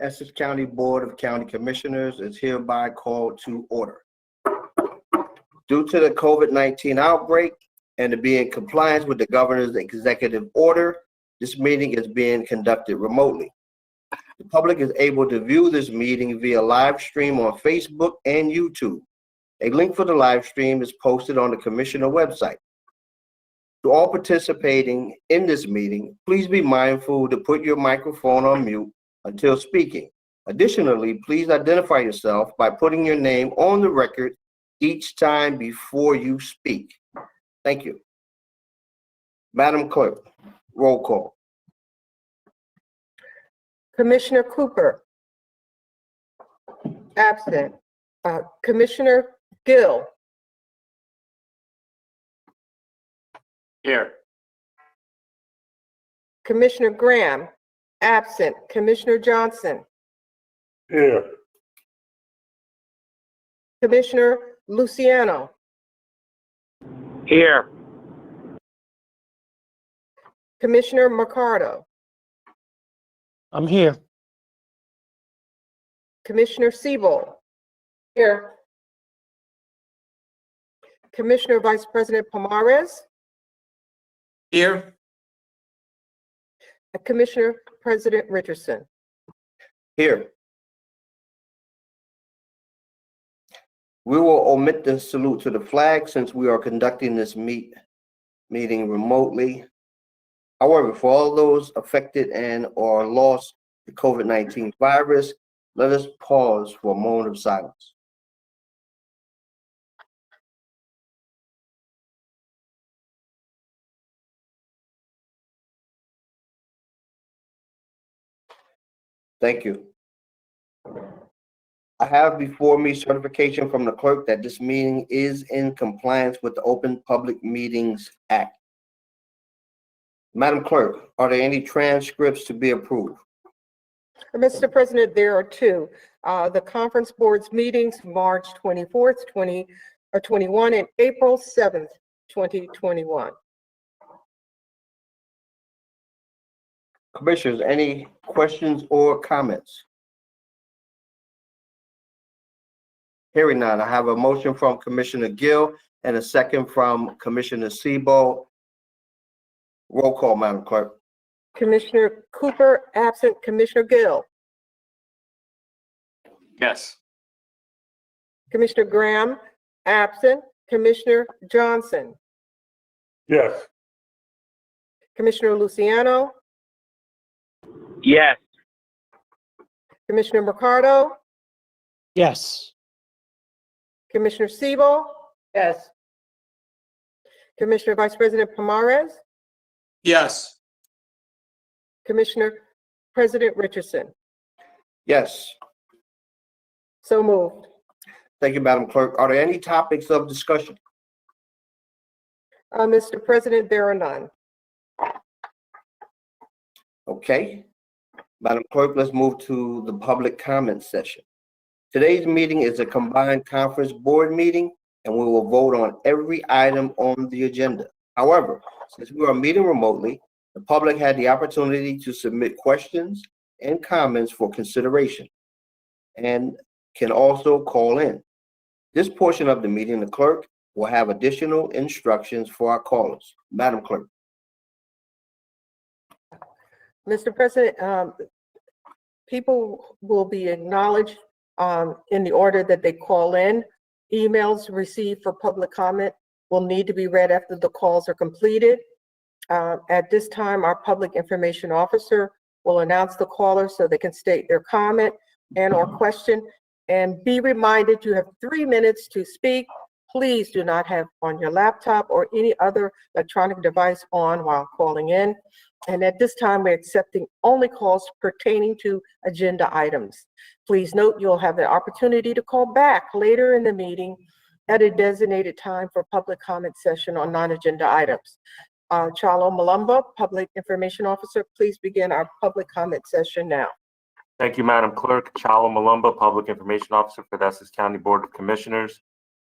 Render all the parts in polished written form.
Essex County Board of County Commissioners is hereby called to order. Due to the COVID-19 outbreak and to be in compliance with the governor's executive order, this meeting is being conducted remotely. The public is able to view this meeting via live stream on Facebook and YouTube. A link for the live stream is posted on the Commissioner website. To all participating in this meeting, please be mindful to put your microphone on mute until speaking. Additionally, please identify yourself by putting your name on the record each time before you speak. Thank you. Madam Clerk, roll call. Commissioner Cooper, absent. Commissioner Gill. Here. Commissioner Graham, absent. Commissioner Johnson. Here. Commissioner Luciano. Here. Commissioner Mercado. I'm here. Commissioner Siebel. Here. Commissioner Vice President Pomares. Here. Commissioner President Richardson. Here. We will omit the salute to the flag since we are conducting this meeting remotely. However, for all those affected and or lost the COVID-19 virus, let us pause for a moment of silence. Thank you. I have before me certification from the clerk that this meeting is in compliance with the Open Public Meetings Act. Madam Clerk, are there any transcripts to be approved? Mr. President, there are two. The conference board's meetings, March 24th, 2021 and April 7th, 2021. Commissioners, any questions or comments? Hearing none, I have a motion from Commissioner Gill and a second from Commissioner Siebel. Roll call, Madam Clerk. Commissioner Cooper, absent. Commissioner Gill. Yes. Commissioner Graham, absent. Commissioner Johnson. Yes. Commissioner Luciano. Yes. Commissioner Mercado. Yes. Commissioner Siebel. Yes. Commissioner Vice President Pomares. Yes. Commissioner President Richardson. Yes. So moved. Thank you, Madam Clerk. Are there any topics of discussion? Mr. President, there are none. Okay. Madam Clerk, let's move to the public comment session. Today's meeting is a combined conference board meeting, and we will vote on every item on the agenda. However, since we are meeting remotely, the public had the opportunity to submit questions and comments for consideration and can also call in. This portion of the meeting, the clerk will have additional instructions for our callers. Madam Clerk. Mr. President, people will be acknowledged in the order that they call in. Emails received for public comment will need to be read after the calls are completed. At this time, our public information officer will announce the caller so they can state their comment and or question. And be reminded you have 3 minutes to speak. Please do not have on your laptop or any other electronic device on while calling in. And at this time, we're accepting only calls pertaining to agenda items. Please note you'll have the opportunity to call back later in the meeting at a designated time for public comment session on non-agenda items. Chalo Malumba, Public Information Officer, please begin our public comment session now. Thank you, Madam Clerk. Chalo Malumba, Public Information Officer for the Essex County Board of Commissioners.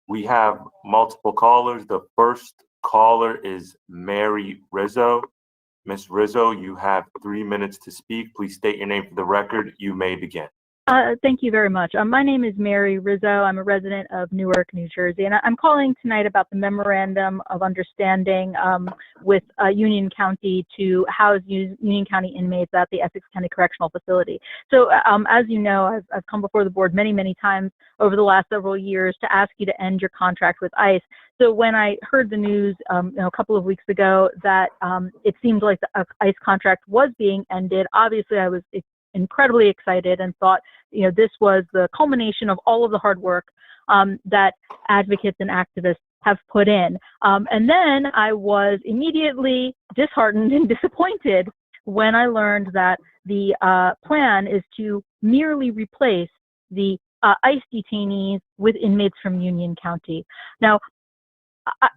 We have multiple callers. The first caller is Mary Rizzo. Ms. Rizzo, you have 3 minutes to speak. Please state your name for the record. You may begin. Thank you very much. My name is Mary Rizzo. I'm a resident of Newark, New Jersey, and I'm calling tonight about the memorandum of understanding with Union County to house Union County inmates at the Essex County Correctional Facility. So, as you know, I've come before the board many, many times over the last several years to ask you to end your contract with ICE. So when I heard the news a couple of weeks ago that it seemed like the ICE contract was being ended, obviously I was incredibly excited and thought, this was the culmination of all of the hard work that advocates and activists have put in. And then I was immediately disheartened and disappointed when I learned that the plan is to merely replace the ICE detainees with inmates from Union County. Now,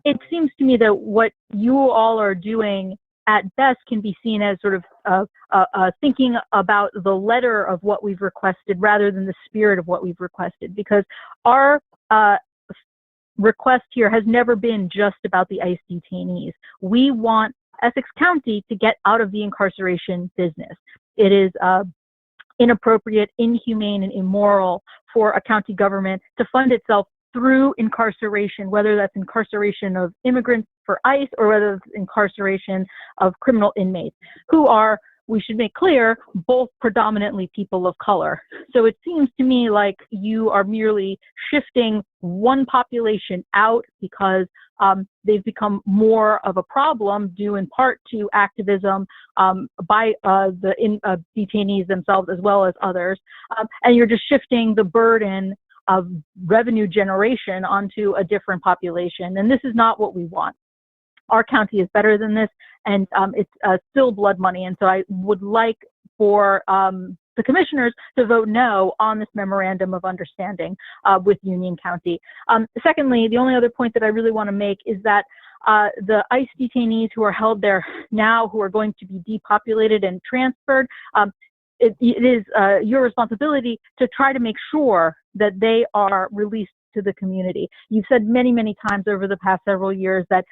it seems to me that what you all are doing at best can be seen as sort of thinking about the letter of what we've requested rather than the spirit of what we've requested, because our request here has never been just about the ICE detainees. We want Essex County to get out of the incarceration business. It is inappropriate, inhumane, and immoral for a county government to fund itself through incarceration, whether that's incarceration of immigrants for ICE or whether it's incarceration of criminal inmates who are, we should make clear, both predominantly people of color. So it seems to me like you are merely shifting one population out because they've become more of a problem due in part to activism by the detainees themselves as well as others. And you're just shifting the burden of revenue generation onto a different population. And this is not what we want. Our county is better than this, and it's still blood money. And so I would like for the commissioners to vote no on this memorandum of understanding with Union County. Secondly, the only other point that I really want to make is that the ICE detainees who are held there now, who are going to be depopulated and transferred, it is your responsibility to try to make sure that they are released to the community. You've said many, many times over the past several years that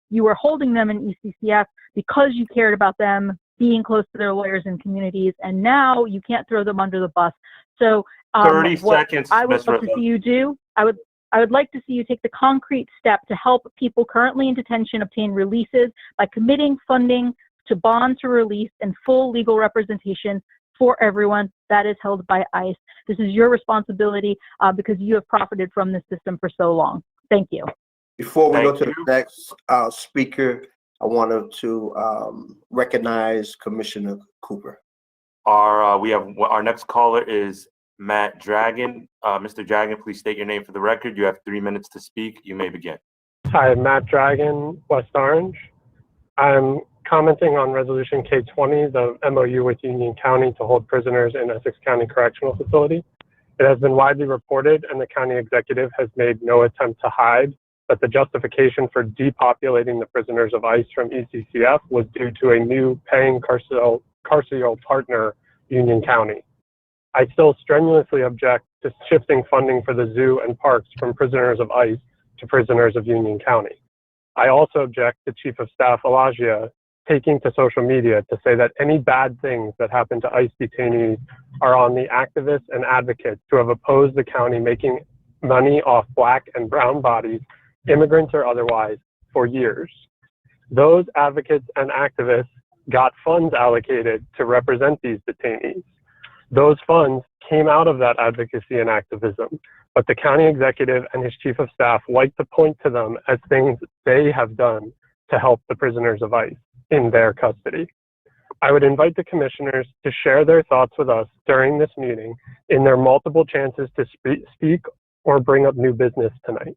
you were holding them in ECCF because you cared about them being close to their lawyers and communities, and now you can't throw them under the bus. So 30 seconds, I would Ms. love to Rizzo. see you do, I would like to see you take the concrete step to help people currently in detention obtain releases by committing funding to bond to release and full legal representation for everyone that is held by ICE. This is your responsibility because you have profited from this system for so long. Thank you. Before we go Thank to you. the next speaker, I wanted to recognize Commissioner Cooper. Our next caller is Matt Dragon. Mr. Dragon, please state your name for the record. You have 3 minutes to speak. You may begin. Hi, Matt Dragon, West Orange. I'm commenting on Resolution K20, the MOU with Union County to hold prisoners in Essex County Correctional Facility. It has been widely reported, and the county executive has made no attempt to hide that the justification for depopulating the prisoners of ICE from ECCF was due to a new paying carceral partner, Union County. I still strenuously object to shifting funding for the zoo and parks from prisoners of ICE to prisoners of Union County. I also object to Chief of Staff Laguardia taking to social media to say that any bad things that happen to ICE detainees are on the activists and advocates who have opposed the county making money off Black and brown bodies, immigrants or otherwise, for years. Those advocates and activists got funds allocated to represent these detainees. Those funds came out of that advocacy and activism, but the county executive and his chief of staff like to point to them as things they have done to help the prisoners of ICE in their custody. I would invite the commissioners to share their thoughts with us during this meeting in their multiple chances to speak or bring up new business tonight.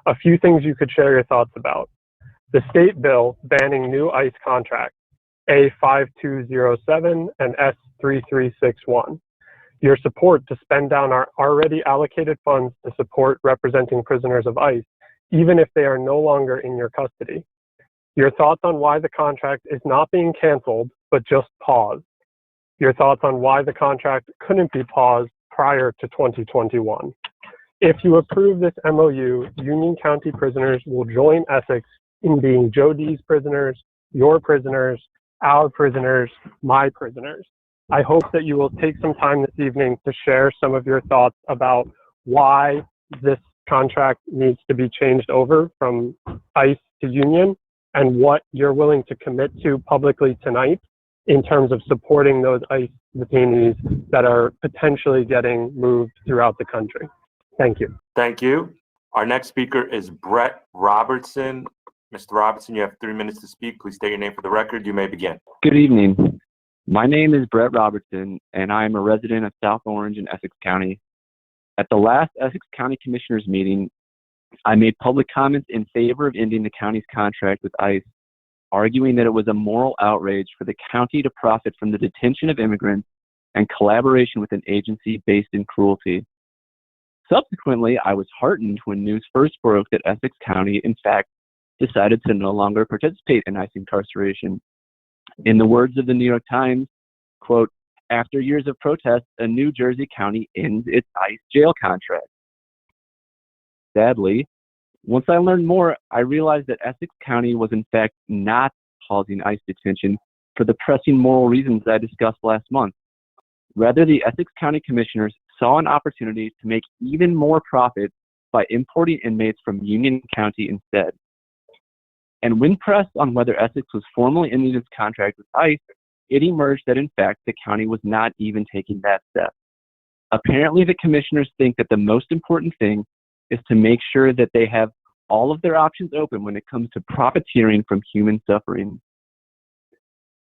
A few things you could share your thoughts about. The state bill banning new ICE contracts, A5207 and S3361. Your support to spend down our already allocated funds to support representing prisoners of ICE, even if they are no longer in your custody. Your thoughts on why the contract is not being canceled, but just paused. Your thoughts on why the contract couldn't be paused prior to 2021. If you approve this MOU, Union County prisoners will join Essex in being Joe D's prisoners, your prisoners, our prisoners, my prisoners. I hope that you will take some time this evening to share some of your thoughts about why this contract needs to be changed over from ICE to union and what you're willing to commit to publicly tonight in terms of supporting those ICE detainees that are potentially getting moved throughout the country. Thank you. Thank you. Our next speaker is Brett Robertson. Mr. Robertson, you have 3 minutes to speak. Please state your name for the record. You may begin. Good evening. My name is Brett Robertson, and I am a resident of South Orange in Essex County. At the last Essex County Commissioners meeting, I made public comments in favor of ending the county's contract with ICE, arguing that it was a moral outrage for the county to profit from the detention of immigrants and collaboration with an agency based in cruelty. Subsequently, I was heartened when news first broke that Essex County, in fact, decided to no longer participate in ICE incarceration. In the words of the New York Times, quote, "After years of protest, a New Jersey county ends its ICE jail contract." Sadly, once I learned more, I realized that Essex County was in fact not pausing ICE detention for the pressing moral reasons I discussed last month. Rather, the Essex County Commissioners saw an opportunity to make even more profit by importing inmates from Union County instead. And when pressed on whether Essex was formally ending its contract with ICE, it emerged that in fact the county was not even taking that step. Apparently, the commissioners think that the most important thing is to make sure that they have all of their options open when it comes to profiteering from human suffering.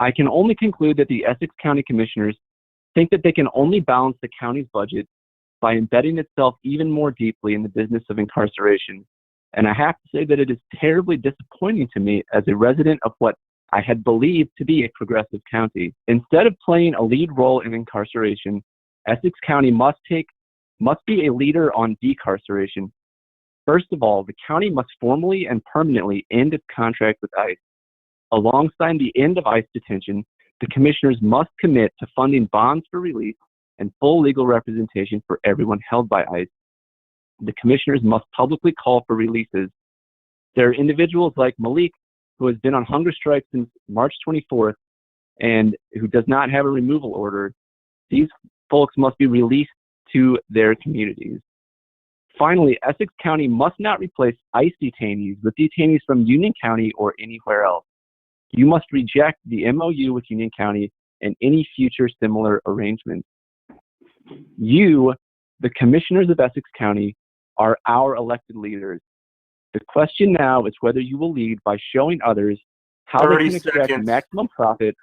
I can only conclude that the Essex County Commissioners think that they can only balance the county's budget by embedding itself even more deeply in the business of incarceration. And I have to say that it is terribly disappointing to me as a resident of what I had believed to be a progressive county. Instead of playing a lead role in incarceration, Essex County must be a leader on decarceration. First of all, the county must formally and permanently end its contract with ICE. Alongside the end of ICE detention, the commissioners must commit to funding bonds for release and full legal representation for everyone held by ICE. The commissioners must publicly call for releases. There are individuals like Malik, who has been on hunger strike since March 24th and who does not have a removal order. These folks must be released to their communities. Finally, Essex County must not replace ICE detainees with detainees from Union County or anywhere else. You must reject the MOU with Union County and any future similar arrangements. You, the commissioners of Essex County, are our elected leaders. The question now is whether you will lead by showing others how they 30 can extract seconds. maximum profit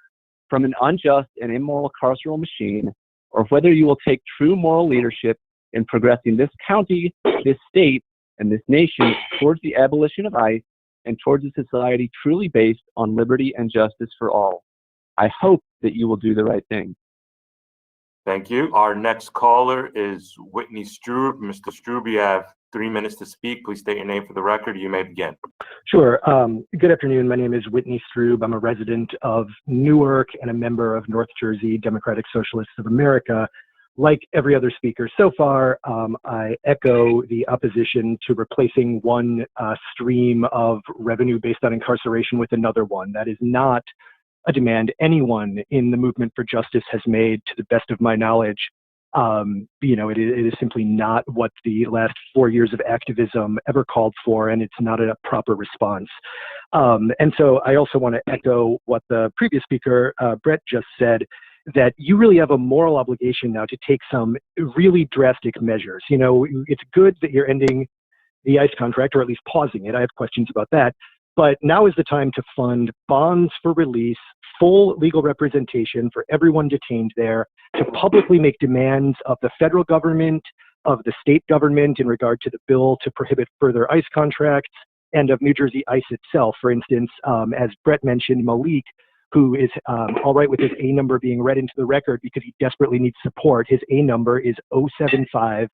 from an unjust and immoral carceral machine, or whether you will take true moral leadership in progressing this county, this state, and this nation towards the abolition of ICE and towards a society truly based on liberty and justice for all. I hope that you will do the right thing. Thank you. Our next caller is Whitney Stewart. Mr. Stewart, you have 3 minutes to speak. Please state your name for the record. You may begin. Sure. Good afternoon. My name is Whitney Stewart. I'm a resident of Newark and a member of North Jersey Democratic Socialists of America. Like every other speaker so far, I echo the opposition to replacing one stream of revenue based on incarceration with another one. That is not a demand anyone in the movement for justice has made, to the best of my knowledge. It is simply not what the last 4 years of activism ever called for, and it's not a proper response. And so I also want to echo what the previous speaker, Brett, just said, that you really have a moral obligation now to take some really drastic measures. You know, it's good that you're ending the ICE contract, or at least pausing it. I have questions about that. But now is the time to fund bonds for release, full legal representation for everyone detained there, to publicly make demands of the federal government, of the state government in regard to the bill to prohibit further ICE contracts, and of New Jersey ICE itself. For instance, as Brett mentioned, Malik, who is all right with his A number being read into the record because he desperately needs support. His A number is 075-872-859.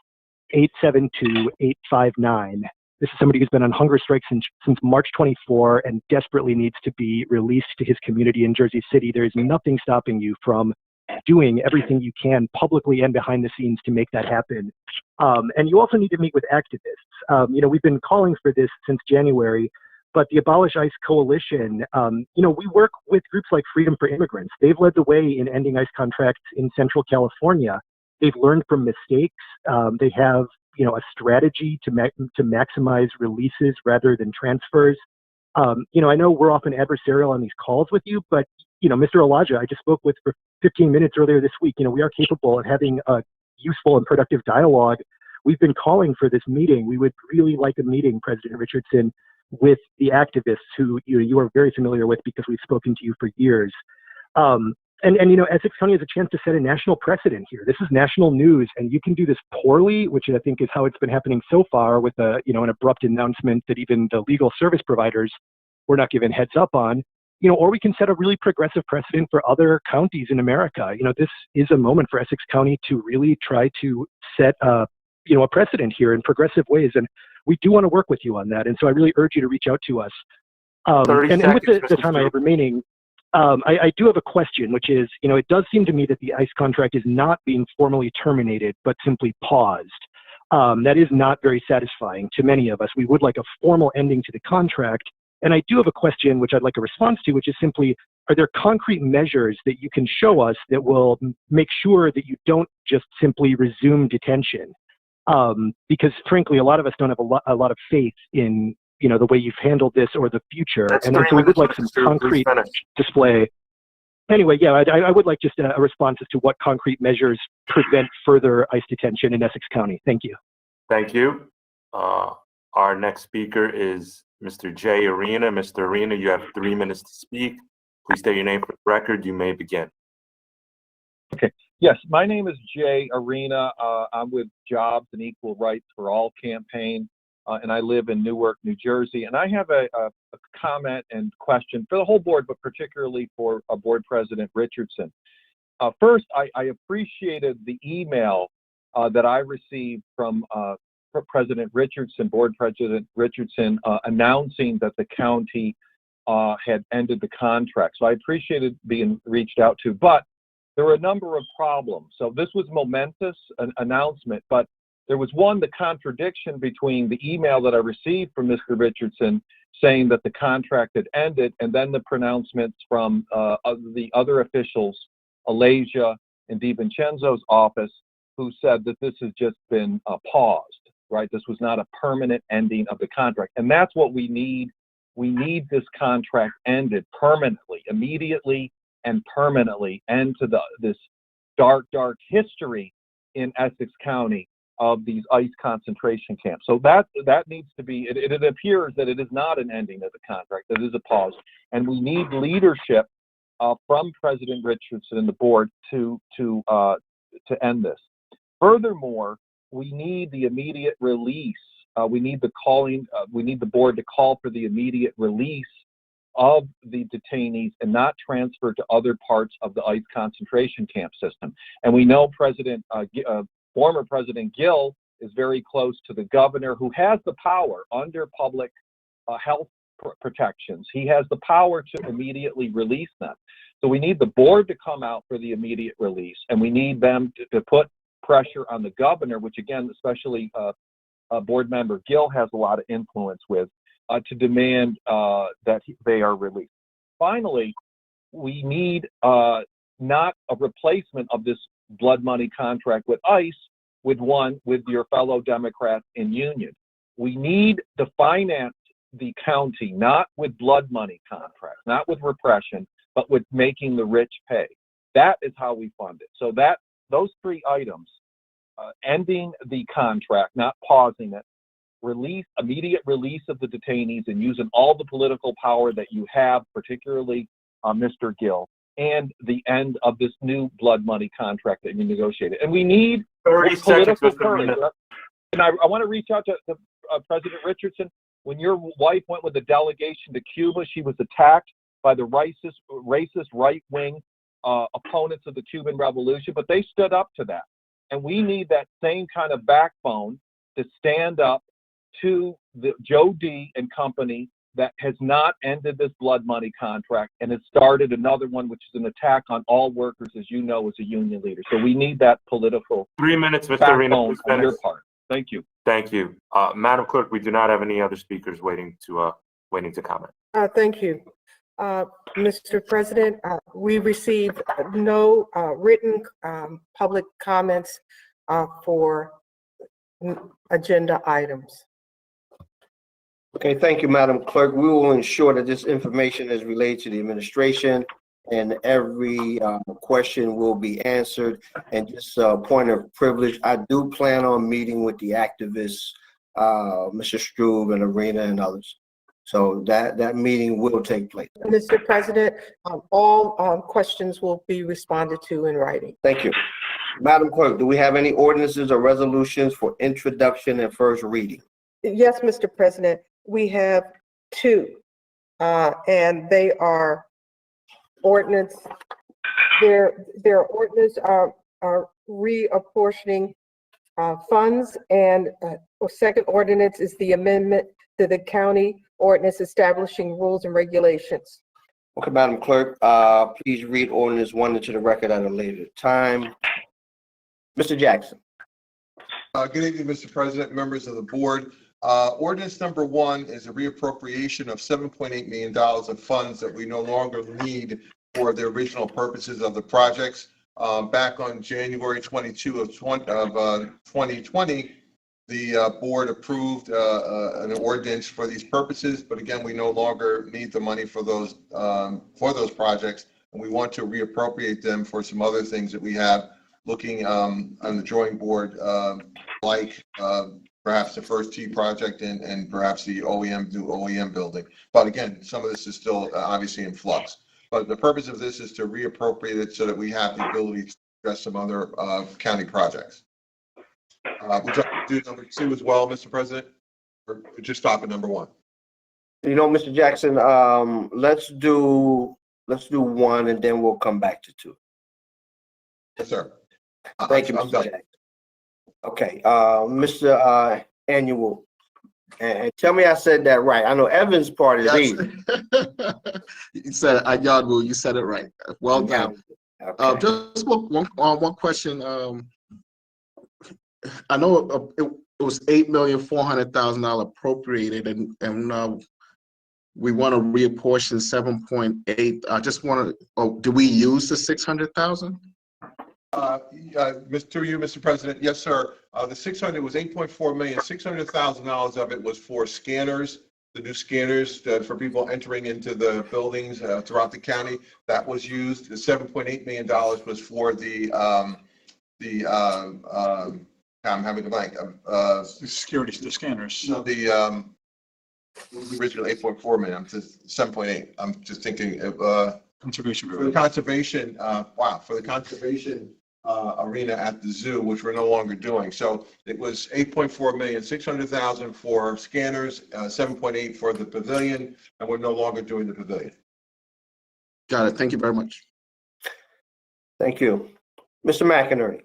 This is somebody who's been on hunger strike since March 24 and desperately needs to be released to his community in Jersey City. There is nothing stopping you from doing everything you can publicly and behind the scenes to make that happen. And you also need to meet with activists. We've been calling for this since January. but the Abolish ICE Coalition, we work with groups like Freedom for Immigrants. They've led the way in ending ICE contracts in Central California. They've learned from mistakes. They have, a strategy to maximize releases rather than transfers. I know we're often adversarial on these calls with you, but, Mr. Elijah, I just spoke with for 15 minutes earlier this week. We are capable of having a useful and productive dialogue. We've been calling for this meeting. We would really like a meeting, President Richardson, with the activists who you are very familiar with because we've spoken to you for years. Essex County has a chance to set a national precedent here. This is national news, and you can do this poorly, which I think is how it's been happening so far with an abrupt announcement that even the legal service providers were not given heads up on, or we can set a really progressive precedent for other counties in America. This is a moment for Essex County to really try to set a precedent here in progressive ways. And we do want to work with you on that. And so I really urge you to reach out to us. 30 and seconds, with the time I have remaining, I do have a question, which is, it does seem to me that the ICE contract is not being formally terminated, but simply paused. That is not very satisfying to many of us. We would like a formal ending to the contract. And I do have a question, which I'd like a response to, which is simply, are there concrete measures that you can show us that will make sure that you don't just simply resume detention? Because frankly, a lot of us don't have a lot of faith in, the way you've handled this or the future. And so we would like some concrete display. Anyway, yeah, I would like just a response as to what concrete measures prevent further ICE detention in Essex County. Thank you. Thank you. Our next speaker is Mr. Jay Arena. Mr. Arena, you have 3 minutes to speak. Please state your name for the record. You may begin. Okay. Yes, my name is Jay Arena. I'm with Jobs and Equal Rights for All campaign, and I live in Newark, New Jersey. And I have a comment and question for the whole board, but particularly for Board President Richardson. First, I appreciated the email that I received from President Richardson, Board President Richardson, announcing that the county had ended the contract. So I appreciated being reached out to, but there were a number of problems. So this was momentous, an announcement, but there was the contradiction between the email that I received from Mr. Richardson saying that the contract had ended, and then the pronouncements from the other officials, Alasia and DiVincenzo's office, who said that this has just been paused, right? This was not a permanent ending of the contract. And that's what we need. We need this contract ended permanently, immediately and permanently, end to this dark history in Essex County of these ICE concentration camps. So that needs to be, it appears that it is not an ending of the contract, it is a pause. And we need leadership from President Richardson and the board to end this. Furthermore, we need the immediate release. We need the board to call for the immediate release of the detainees and not transfer to other parts of the ICE concentration camp system. And we know former President Gill is very close to the governor, who has the power under public health protections. He has the power to immediately release them. So we need the board to come out for the immediate release, and we need them to put pressure on the governor, which again, especially board member Gill has a lot of influence with, to demand that they are released. Finally, we need not a replacement of this blood money contract with ICE with your fellow Democrats in union. We need to finance the county not with blood money contracts, not with repression, but with making the rich pay. That is how we fund it. So those three items, ending the contract, not pausing it, immediate release of the detainees and using all the political power that you have, particularly Mr. Gill, and the end of this new blood money contract that you negotiated. And we need 30 seconds, Mr. courage. And I want to reach out to President Richardson. When your wife went with a delegation to Cuba, she was attacked by the racist right-wing opponents of the Cuban Revolution, but they stood up to that. And we need that same kind of backbone to stand up to the Joe D. and company that has not ended this blood money contract and has started another one, which is an attack on all workers, as you know, as a union leader. So we need that political 3 minutes, Mr. backbone Arena, on your part. Thank you. Thank you. Madam Clerk, we do not have any other speakers waiting to waiting to comment. Thank you. Mr. President, we received no written public comments for agenda items. Okay, thank you, Madam Clerk. We will ensure that this information is relayed to the administration and every question will be answered. And just a point of privilege, I do plan on meeting with the activists, Mr. Strube and Arena and others. So that meeting will take place. Mr. President, all questions will be responded to in writing. Thank you. Madam Clerk, do we have any ordinances or resolutions for introduction and first reading? Yes, Mr. President, we have two, and they are ordinance. Their ordinance are reapportioning funds, and second ordinance is the amendment to the county ordinance establishing rules and regulations. Okay, Madam Clerk, please read ordinance 1 into the record at a later time. Mr. Jackson. Good evening, Mr. President, members of the board. Ordinance number 1 is a reappropriation of $7.8 million of funds that we no longer need for the original purposes of the projects. Back on January 22 of 2020, the board approved an ordinance for these purposes, but again, we no longer need the money for those projects, and we want to reappropriate them for some other things that we have looking on the drawing board, like perhaps the first T project and perhaps the OEM building. But again, some of this is still obviously in flux. But the purpose of this is to reappropriate it so that we have the ability to address some other county projects. Would you like to do number 2 as well, Mr. President? Or just stop at number 1? You know, Mr. Jackson, let's do 1 and then we'll come back to 2. Yes, sir. Thank you, Mr. Jackson. Okay, Mr. Annual, and tell me I said that right. I know Evan's part is easy. You said it, Yardwood, you said it right. Well done. Okay. Just one question. I know it was $8,400,000 appropriated, and we want to reapportion 7.8. I just want to. Do we use the 600,000? Mr. President, yes, sir. The 600 was 8.4 million. $600,000 of it was for scanners, the new scanners for people entering into the buildings throughout the county. That was used. The $7.8 million was for the I'm having a blank. Security, the scanners. No, the original 8.4 million. I'm just 7.8. I'm just thinking of Conservation. for the conservation. For the conservation arena at the zoo, which we're no longer doing. So it was 8.4 million, 600,000 for scanners, 7.8 for the pavilion, and we're no longer doing the pavilion. Got it. Thank you very much. Thank you. Mr. McInerney.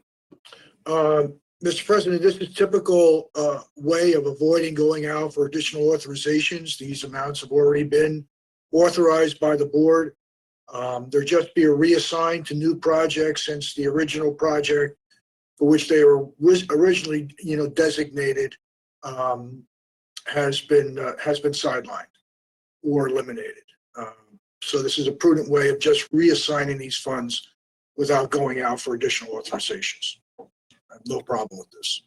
Mr. President, this is typical way of avoiding going out for additional authorizations. These amounts have already been authorized by the board. There just be a reassigned to new projects since the original project for which they were originally, designated has been sidelined or eliminated. So this is a prudent way of just reassigning these funds without going out for additional authorizations. I have no problem with this.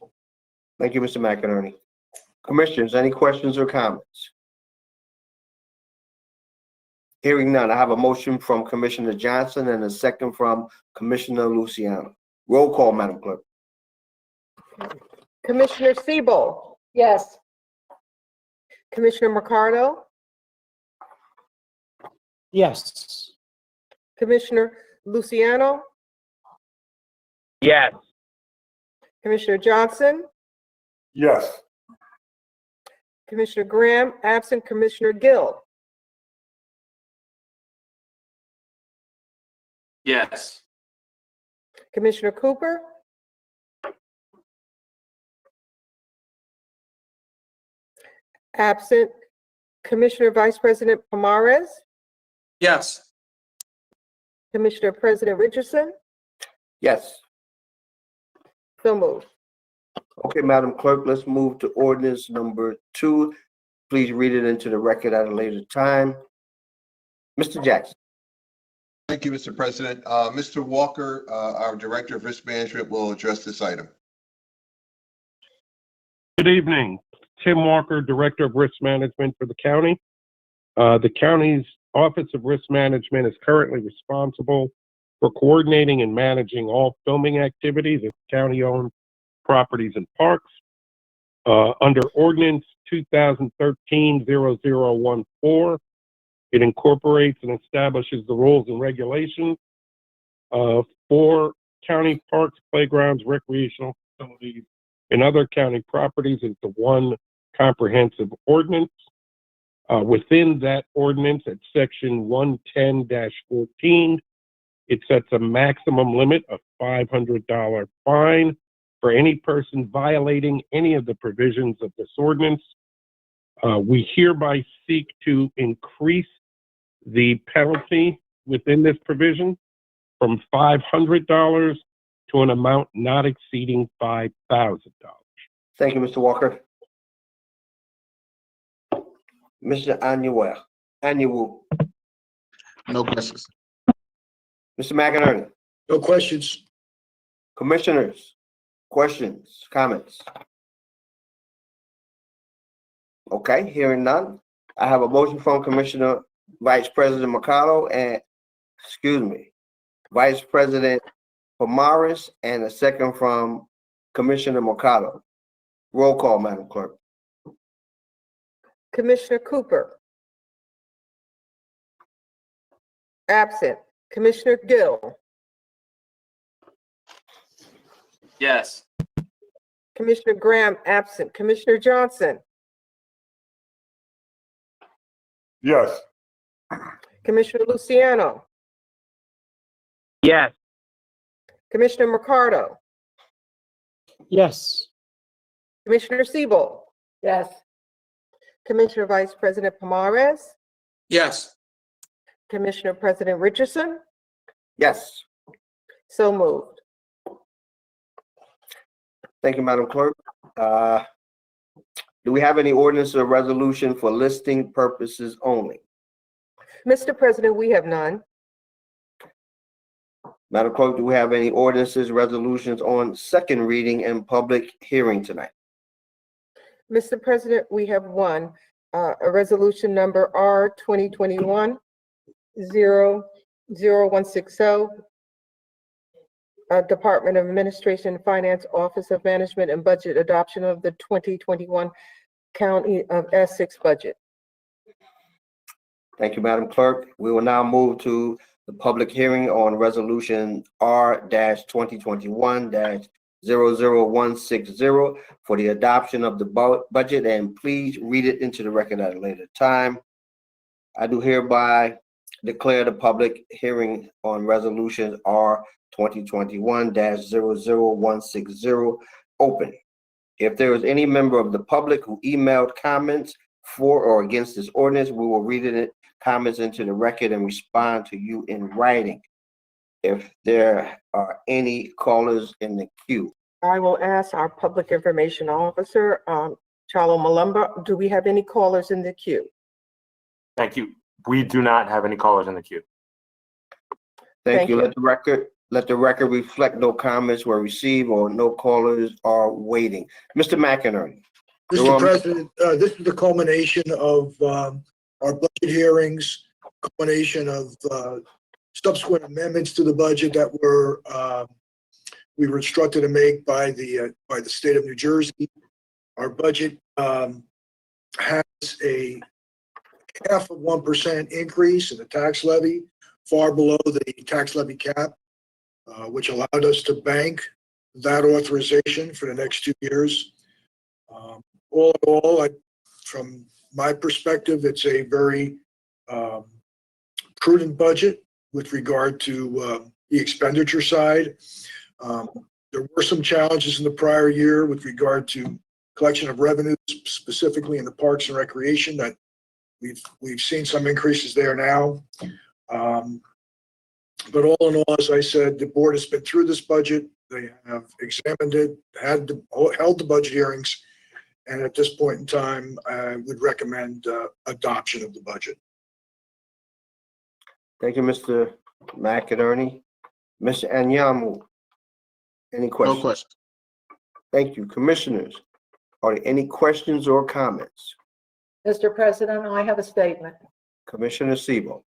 Thank you, Mr. McInerney. Commissioners, any questions or comments? Hearing none, I have a motion from Commissioner Johnson and a second from Commissioner Luciano. Roll call, Madam Clerk. Commissioner Siebel. Yes. Commissioner Mercado. Yes. Commissioner Luciano. Yes. Commissioner Johnson. Yes. Commissioner Graham, absent. Commissioner Gill. Yes. Commissioner Cooper. Absent. Commissioner Vice President Pomares. Yes. Commissioner President Richardson. Yes. So moved. Okay, Madam Clerk, let's move to ordinance number 2. please read it into the record at a later time. Mr. Jackson. Thank you, Mr. President. Mr. Walker, our Director of Risk Management, will address this item. Good evening. Tim Walker, Director of Risk Management for the county. The county's Office of Risk Management is currently responsible for coordinating and managing all filming activities at county-owned properties and parks. Under Ordinance 2013-0014, it incorporates and establishes the rules and regulations for county parks, playgrounds, recreational facilities, and other county properties into one comprehensive ordinance. Within that ordinance, at section 110-14, it sets a maximum limit of $500 fine for any person violating any of the provisions of this ordinance. We hereby seek to increase the penalty within this provision from $500 to an amount not exceeding $5,000. Thank you, Mr. Walker. Mr. Annual. No questions. Mr. McInerney. No questions. Commissioners, questions, comments? Okay, hearing none. I have a motion from Commissioner Vice President Mercado and, Vice President Pomares, and a second from Commissioner Mercado. Roll call, Madam Clerk. Commissioner Cooper. Absent. Commissioner Gill. Yes. Commissioner Graham, absent. Commissioner Johnson. Yes. Commissioner Luciano. Yes. Commissioner Mercado. Yes. Commissioner Siebel. Yes. Commissioner Vice President Pomares. Yes. Commissioner President Richardson. Yes. So moved. Thank you, Madam Clerk. Do we have any ordinance or resolution for listing purposes only? Mr. President, we have none. Madam Clerk, do we have any ordinances, resolutions on second reading and public hearing tonight? Mr. President, we have one, a resolution number R 2021-00160, Department of Administration and Finance, Office of Management and Budget, adoption of the 2021 County of Essex budget. Thank you, Madam Clerk. We will now move to the public hearing on resolution R-2021-00160 for the adoption of the budget, and please read it into the record at a later time. I do hereby declare the public hearing on resolution R-2021-00160 open. If there is any member of the public who emailed comments for or against this ordinance, we will read it comments into the record and respond to you in writing. If there are any callers in the queue. I will ask our Public Information Officer, Chalo Malumba, do we have any callers in the queue? Thank you. We do not have any callers in the queue. Thank you. Let the record reflect no comments were received or no callers are waiting. Mr. McInerney. Mr. President, this is the culmination of our budget hearings, culmination of subsequent amendments to the budget that we were instructed to make by the state of New Jersey. Our budget has a 0.5% increase in the tax levy, far below the tax levy cap, which allowed us to bank that authorization for the next 2 years. All in all, from my perspective, it's a very prudent budget with regard to the expenditure side. There were some challenges in the prior year with regard to collection of revenues, specifically in the parks and recreation, that we've seen some increases there now. But all in all, as I said, the board has been through this budget. They have examined it, held the budget hearings, And at this point in time, I would recommend adoption of the budget. Thank you, Mr. McInerney. Mr. Anyamu, any No questions? question. Thank you. Commissioners, are there any questions or comments? Mr. President, I have a statement. Commissioner Sebo.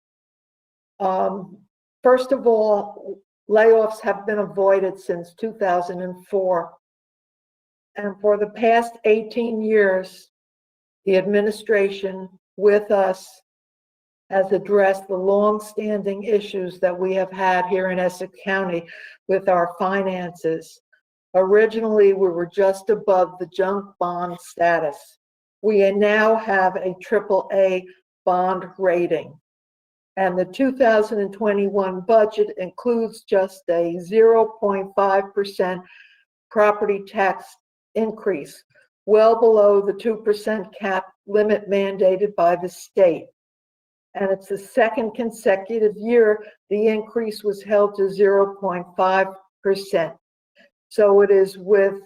First of all, layoffs have been avoided since 2004. And for the past 18 years, the administration with us has addressed the long-standing issues that we have had here in Essex County with our finances. Originally, we were just above the junk bond status. We now have a AAA bond rating. And the 2021 budget includes just a 0.5% property tax increase, well below the 2% cap limit mandated by the state. And it's the second consecutive year the increase was held to 0.5%. So it is with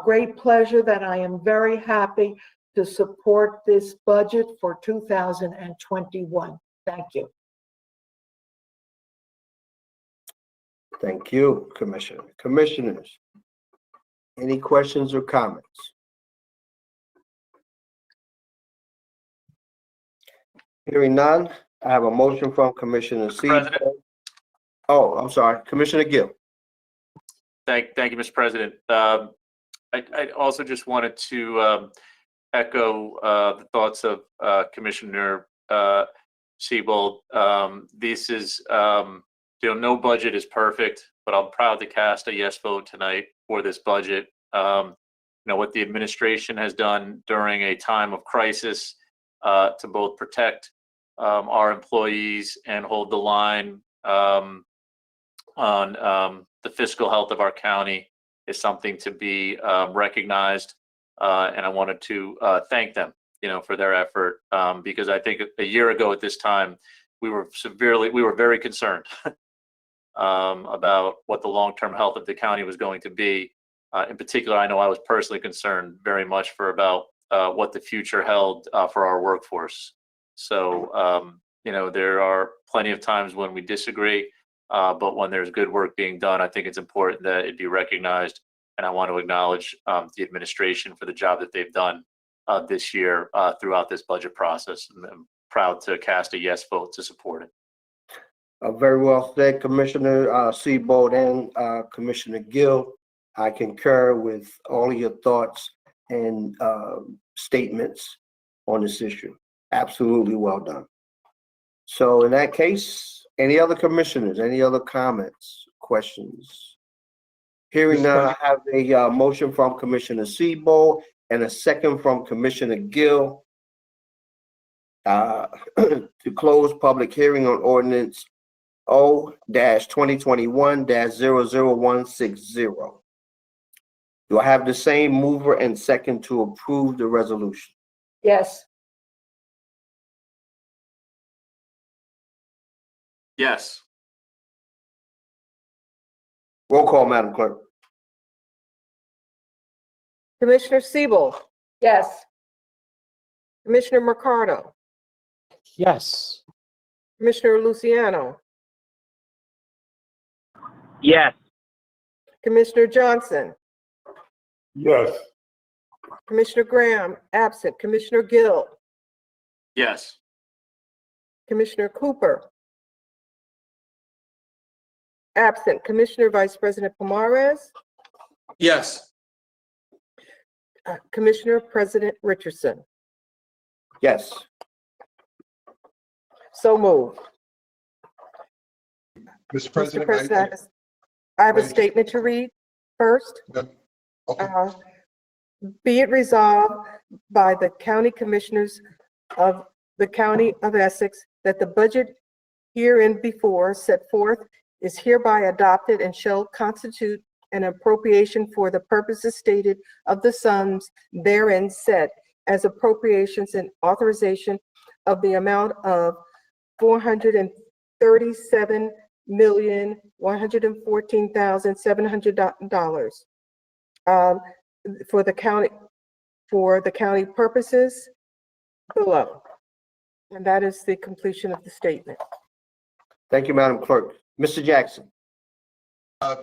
great pleasure that I am very happy to support this budget for 2021. Thank you. Thank you, Commissioner. Commissioners, any questions or comments? Hearing none, I have a motion from Commissioner Sebo. President. Oh, I'm sorry, Commissioner Gill. Thank you, Mr. President. I also just wanted to echo the thoughts of Commissioner Siebold. This is, no budget is perfect, but I'm proud to cast a yes vote tonight for this budget. What the administration has done during a time of crisis to both protect our employees and hold the line on the fiscal health of our county is something to be recognized. And I wanted to thank them, for their effort, because I think a year ago at this time, we were very concerned about what the long-term health of the county was going to be. In particular, I know I was personally concerned very much about what the future held for our workforce. So, there are plenty of times when we disagree, but when there's good work being done, I think it's important that it be recognized. And I want to acknowledge the administration for the job that they've done this year throughout this budget process. And I'm proud to cast a yes vote to support it. Very well said, Commissioner Sebo and Commissioner Gill. I concur with all of your thoughts and statements on this issue. Absolutely well done. So in that case, any other commissioners, any other comments, questions? Hearing none, I have a motion from Commissioner Sebo and a second from Commissioner Gill to close public hearing on ordinance O-2021-00160. Do I have the same mover and second to approve the resolution? Yes. Yes. Roll call, Madam Clerk. Commissioner Siebel, Yes. Commissioner Mercado, Yes. Commissioner Luciano, Yes. Commissioner Johnson, Yes. Commissioner Graham, absent, Commissioner Gill, Yes. Commissioner Cooper, absent, Commissioner Vice President Pomares, Yes. Commissioner President Richardson. Yes. So moved. Mr. Mr. President, President, I have a statement to read first. Okay. Be it resolved by the County Commissioners of the County of Essex that the budget herein before set forth is hereby adopted and shall constitute an appropriation for the purposes stated of the sums therein set as appropriations and authorization of the amount of $437,114,700 for the county for the county purposes below. And that is the completion of the statement. Thank you, Madam Clerk. Mr. Jackson.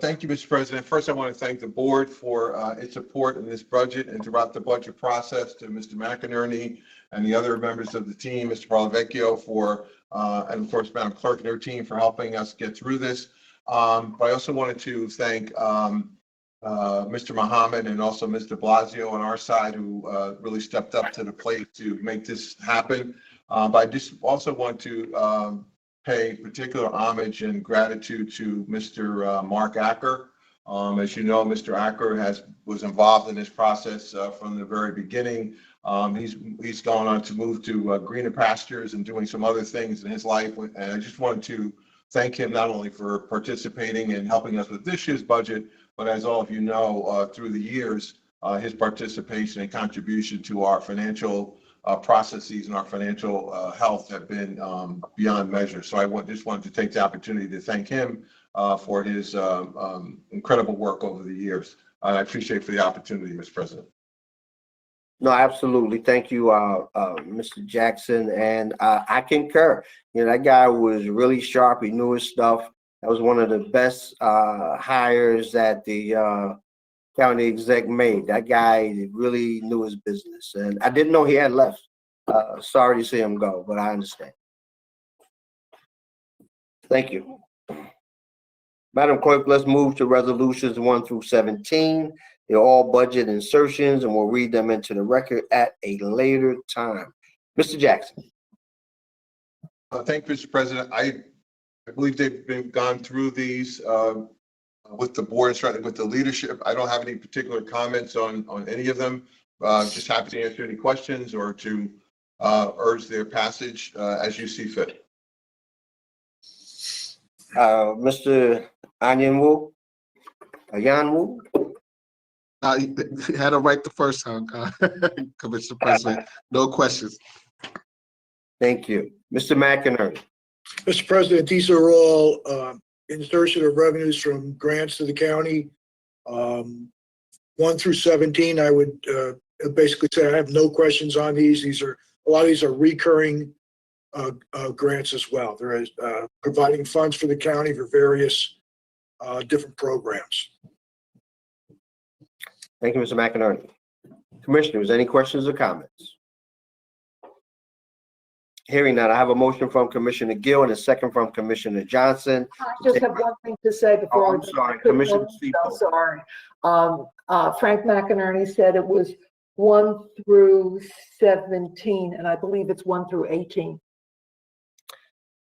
Thank you, Mr. President. First, I want to thank the board for its support in this budget and throughout the budget process, to Mr. McInerney and the other members of the team, Mr. Palavecchio for, and of course, Madam Clerk and her team for helping us get through this. But I also wanted to thank Mr. Mohammed and also Mr. Blasio on our side, who really stepped up to the plate to make this happen. But I just also want to pay particular homage and gratitude to Mr. Mark Acker. As you know, Mr. Acker was involved in this process from the very beginning. He's gone on to move to greener pastures and doing some other things in his life. And I just wanted to thank him not only for participating and helping us with this year's budget, but as all of you know, through the years, his participation and contribution to our financial processes and our financial health have been beyond measure. So I just wanted to take the opportunity to thank him for his incredible work over the years. I appreciate for the opportunity, Mr. President. No, absolutely. Thank you, Mr. Jackson. And I concur. You know, that guy was really sharp. He knew his stuff. That was one of the best hires that the county exec made. That guy really knew his business. And I didn't know he had left. Sorry to see him go, but I understand. Thank you. Madam Clerk, let's move to resolutions 1 through 17. They're all budget insertions, and we'll read them into the record at a later time. Mr. Jackson. Thank you, Mr. President. I believe they've gone through these with the board and certainly with the leadership. I don't have any particular comments on any of them. Just happy to answer any questions or to urge their passage as you see fit. Mr. Anyanwu? You had it right the first time, Commissioner President. No questions. Thank you. Mr. McInerney. Mr. President, these are all insertion of revenues from grants to the county. 1 through 17, I would basically say I have no questions on these. A lot of these are recurring grants as well. There is providing funds for the county for various different programs. Thank you, Mr. McInerney. Commissioners, any questions or comments? Hearing none, I have a motion from Commissioner Gill and a second from Commissioner Johnson. I just have one thing to say before. I'm sorry, Commissioner I'm sorry. Frank McInerney said it was 1 through 17, and I believe it's 1 through 18.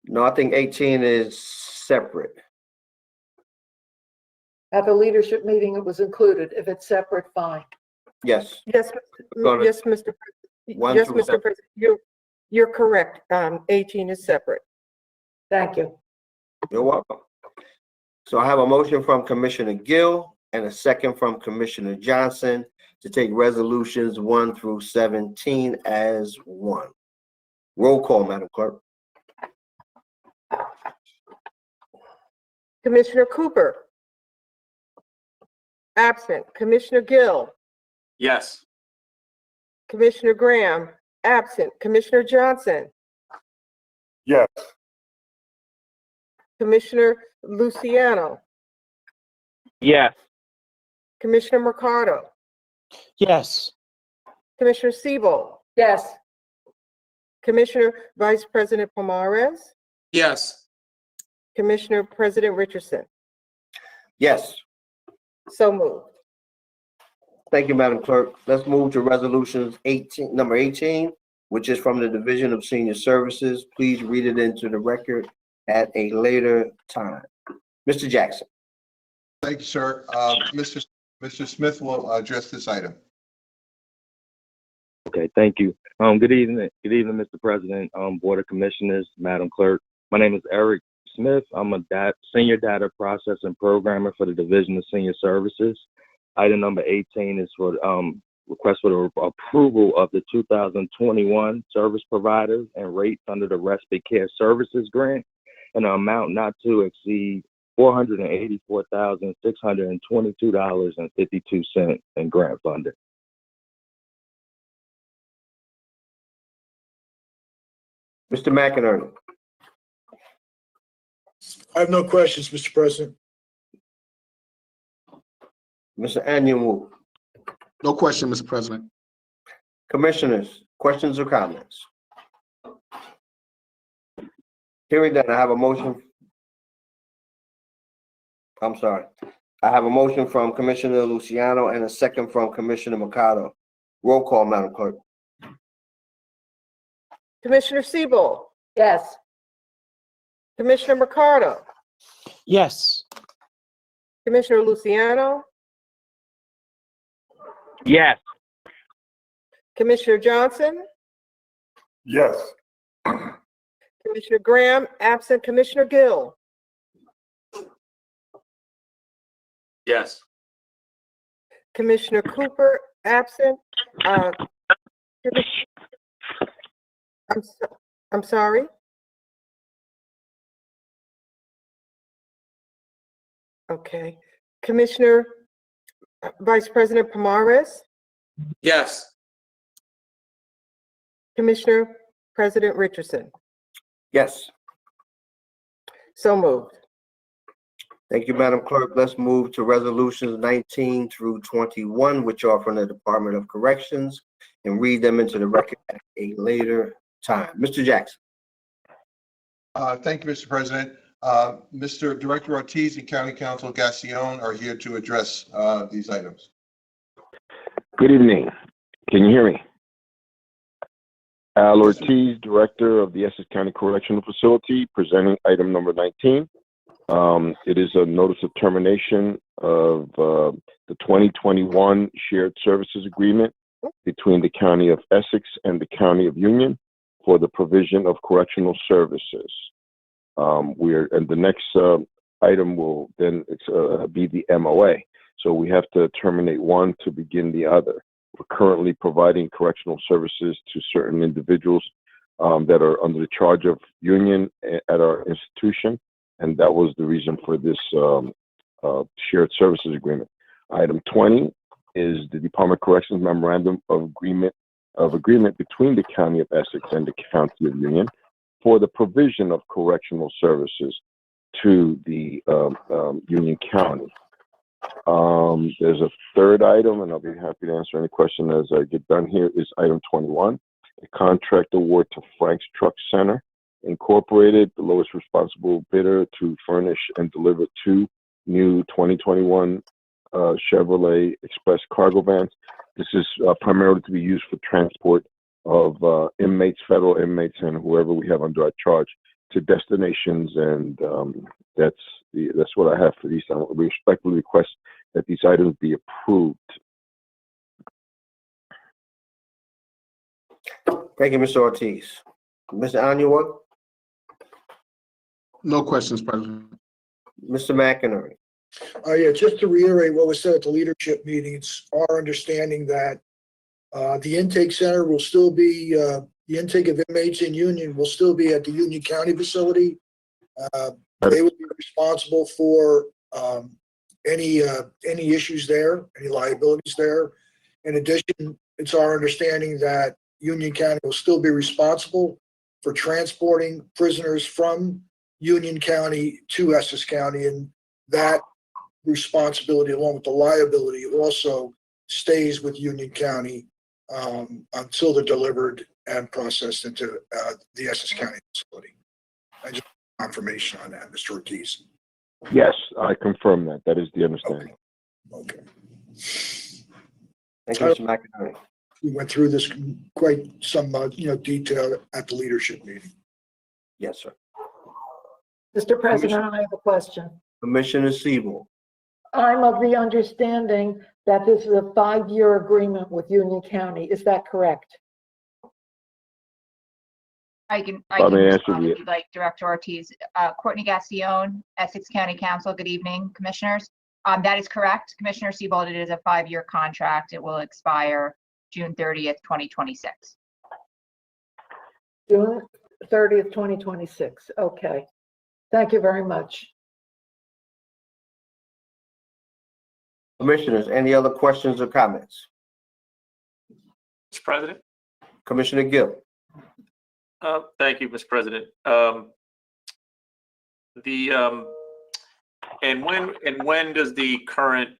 No, I think 18 is separate. At the leadership meeting, it was included. If it's separate, fine. Yes. Yes, yes, Mr. President. Yes, Mr. President. You're correct. 18 is separate. Thank you. You're welcome. So I have a motion from Commissioner Gill and a second from Commissioner Johnson to take resolutions 1 through 17 as one. Roll call, Madam Clerk. Commissioner Cooper. Absent. Commissioner Gill. Yes. Commissioner Graham. Absent. Commissioner Johnson. Yes. Commissioner Luciano. Yes. Commissioner Mercado. Yes. Commissioner Siebel. Yes. Commissioner Vice President Pomares. Yes. Commissioner President Richardson. Yes. So moved. Thank you, Madam Clerk. Let's move to resolutions number 18, which is from the Division of Senior Services. Please read it into the record at a later time. Mr. Jackson. Thank you, sir. Mr. Smith will address this item. Okay, thank you. Good evening, Mr. President, Board of Commissioners, Madam Clerk. My name is Eric Smith. I'm a senior data processing programmer for the Division of Senior Services. Item number 18 is for request for the approval of the 2021 service providers and rates under the Respite Care Services Grant, and an amount not to exceed $484,622.52 in grant funding. Mr. McInerney. I have no questions, Mr. President. Mr. Annual. No question, Mr. President. Commissioners, questions or comments? Hearing that, I have a motion. I'm sorry. I have a motion from Commissioner Luciano and a second from Commissioner Mercado. Roll call, Madam Clerk. Commissioner Siebel, Yes. Commissioner Mercado, Yes. Commissioner Luciano, Yes. Commissioner Johnson, Yes. Commissioner Graham, absent Commissioner Gill, Yes. Commissioner Cooper, absent. I'm sorry. Okay. Commissioner Vice President Pomares, Yes. Commissioner President Richardson. Yes. So moved. Thank you, Madam Clerk. Let's move to resolutions 19 through 21, which are from the Department of Corrections, and read them into the record at a later time. Mr. Jackson. Thank you, Mr. President. Mr. Director Ortiz and County Counsel Gassion are here to address these items. Good evening. Can you hear me? Al Ortiz, Director of the Essex County Correctional Facility, presenting item number 19. It is a notice of termination of the 2021 Shared Services Agreement between the County of Essex and the County of Union for the provision of correctional services. And the next item will then be the MOA. So we have to terminate one to begin the other. We're currently providing correctional services to certain individuals that are under the charge of Union at our institution, and that was the reason for this shared services agreement. Item 20 is the Department of Corrections Memorandum of Agreement between the County of Essex and the County of Union for the provision of correctional services to the Union County. There's a third item, and I'll be happy to answer any question as I get done here, is item 21, a contract award to Frank's Truck Center Incorporated, the lowest responsible bidder, to furnish and deliver 2 new 2021 Chevrolet Express cargo vans. This is primarily to be used for transport of inmates, federal inmates, and whoever we have under our charge to destinations, and that's what I have for these. I respectfully request that these items be approved. Thank you, Mr. Ortiz. Mr. Annual? No questions, President. Mr. McInerney? Yeah, just to reiterate what was said at the leadership meeting, it's our understanding that the intake center will still be, the intake of inmates in Union will still be at the Union County facility. They will be responsible for any issues there, any liabilities there. In addition, it's our understanding that Union County will still be responsible for transporting prisoners from Union County to Essex County, and that responsibility, along with the liability, also stays with Union County until they're delivered and processed into the Essex County facility. I just want confirmation on that, Mr. Ortiz. Yes, I confirm that. That is the understanding. Okay. Thank you, Mr. McInerney. We went through this quite some detail at the leadership meeting. Yes, sir. Mr. President, I have a question. Commissioner Siebel? I'm of the understanding that this is a 5-year agreement with Union County. Is that correct? I can Let me answer respond you. if you'd like, Director Ortiz. Courtney Gassion, Essex County Council. Good evening, Commissioners. That is correct, Commissioner Siebold. It is a 5-year contract. It will expire June 30th, 2026. June 30th, 2026. Okay. Thank you very much. Commissioners, any other questions or comments? Mr. President? Commissioner Gill? Thank you, Mr. President. When does the current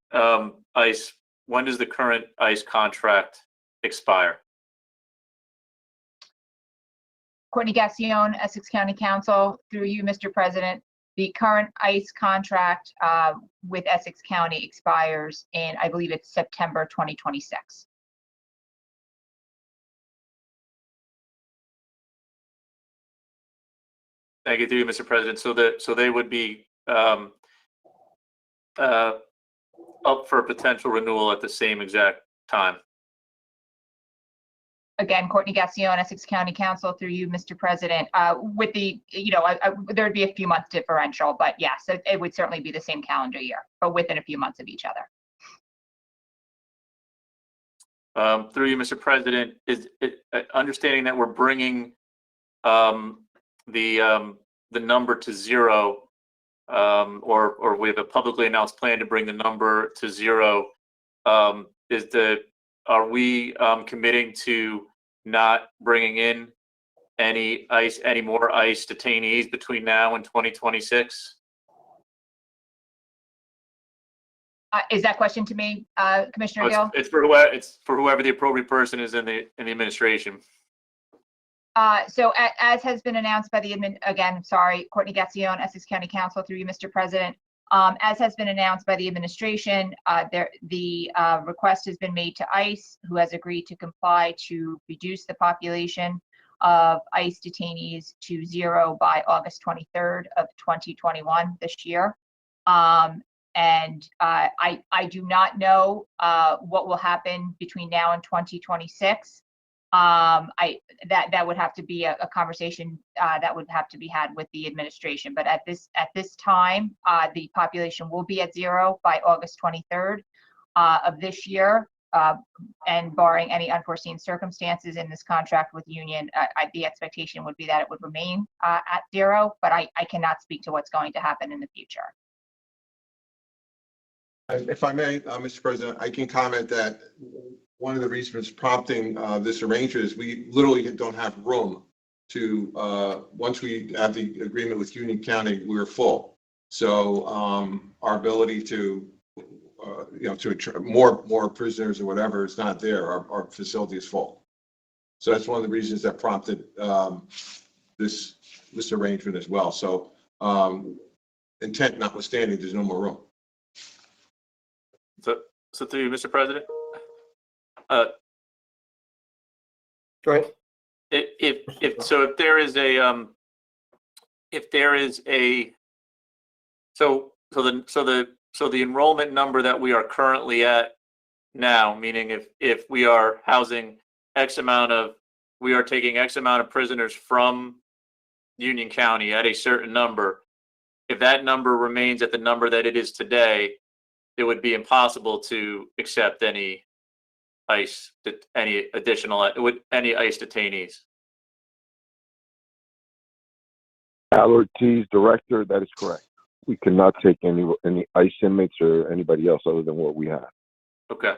ICE contract expire? Courtney Gassion, Essex County Council, through you, Mr. President. The current ICE contract with Essex County expires in, I believe it's September 2026. Thank you, through you, Mr. President. So they would be up for potential renewal at the same exact time. Again, Courtney Gassion, Essex County Council, through you, Mr. President. With the, there'd be a few months differential, but yes, it would certainly be the same calendar year, but within a few months of each other. Through you, Mr. President, is it, understanding that we're bringing the number to zero, or we have a publicly announced plan to bring the number to zero, are we committing to not bringing in any more ICE detainees between now and 2026? Is that question to me, Commissioner Gill? It's for whoever the appropriate person is in the administration. So as has been announced by the Courtney Gassion, Essex County Council, through you, Mr. President. As has been announced by the administration, the request has been made to ICE, who has agreed to comply to reduce the population of ICE detainees to zero by August 23rd of 2021 this year. I do not know what will happen between now and 2026. That would have to be a conversation that would have to be had with the administration. But at this time, the population will be at zero by August 23rd of this year, and barring any unforeseen circumstances in this contract with union, the expectation would be that it would remain at zero. But I cannot speak to what's going to happen in the future. If I may, Mr. President, I can comment that one of the reasons prompting this arrangement is we literally don't have room to, once we have the agreement with Union County, we're full. So our ability to, to more prisoners or whatever is not there. Our facility is full. So that's one of the reasons that prompted this arrangement as well. So intent notwithstanding, there's no more room. So through you, Mr. President. Go ahead. If there is the enrollment number that we are currently at now, meaning if we are housing we are taking X amount of prisoners from Union County at a certain number, if that number remains at the number that it is today, it would be impossible to accept any ICE detainees. Al Ortiz, Director, that is correct. We cannot take any ICE inmates or anybody else other than what we have. Okay.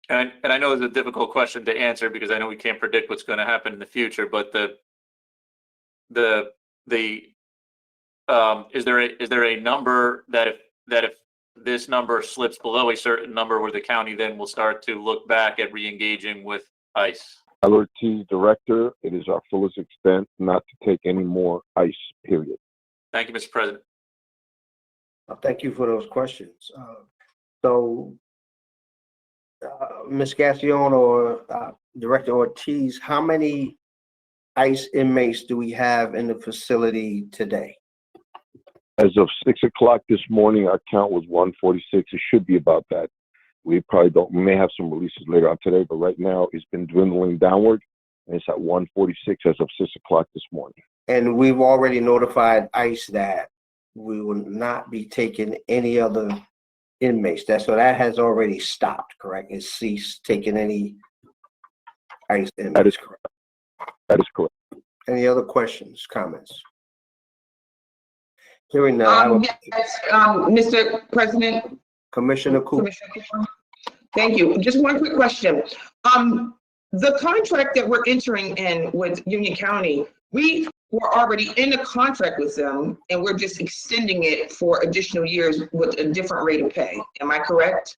And I know it's a difficult question to answer because I know we can't predict what's going to happen in the future, but is there a number that if this number slips below a certain number where the county then will start to look back at re-engaging with ICE? Al Ortiz, Director, it is our fullest extent not to take any more ICE, period. Thank you, Mr. President. Thank you for those questions. Ms. Gassion or Director Ortiz, how many ICE inmates do we have in the facility today? As of 6 o'clock this morning, our count was 146. It should be about that. We may have some releases later on today, but right now it's been dwindling downward, and it's at 146 as of 6 o'clock this morning. And we've already notified ICE that we will not be taking any other inmates. So that has already stopped, correct? It's ceased taking any ICE inmates. That is correct. That is correct. Any other questions, comments? Hearing none. Yes, Mr. President. Commissioner Cooper. Thank you. Just one quick question. The contract that we're entering in with Union County, we were already in a contract with them, and we're just extending it for additional years with a different rate of pay. Am I correct?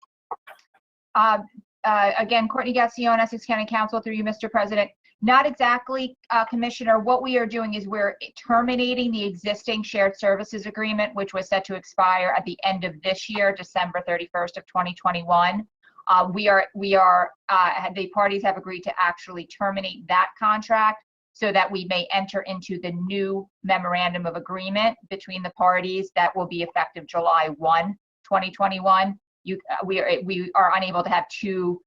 Again, Courtney Gassion, Essex County Council, through you, Mr. President. Not exactly, Commissioner. What we are doing is we're terminating the existing shared services agreement, which was set to expire at the end of this year, December 31st of 2021. The parties have agreed to actually terminate that contract so that we may enter into the new memorandum of agreement between the parties that will be effective July 1, 2021. We are unable to have two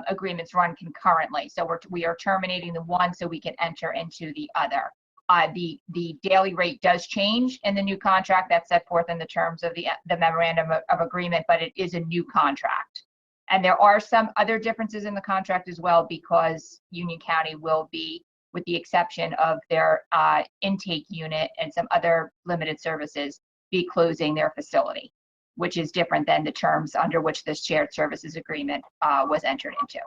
agreements run concurrently. So we are terminating the one so we can enter into the other. The daily rate does change in the new contract that's set forth in the terms of the memorandum of agreement, but it is a new contract. And there are some other differences in the contract as well, because Union County will be, with the exception of their intake unit and some other limited services, be closing their facility, which is different than the terms under which this shared services agreement was entered into.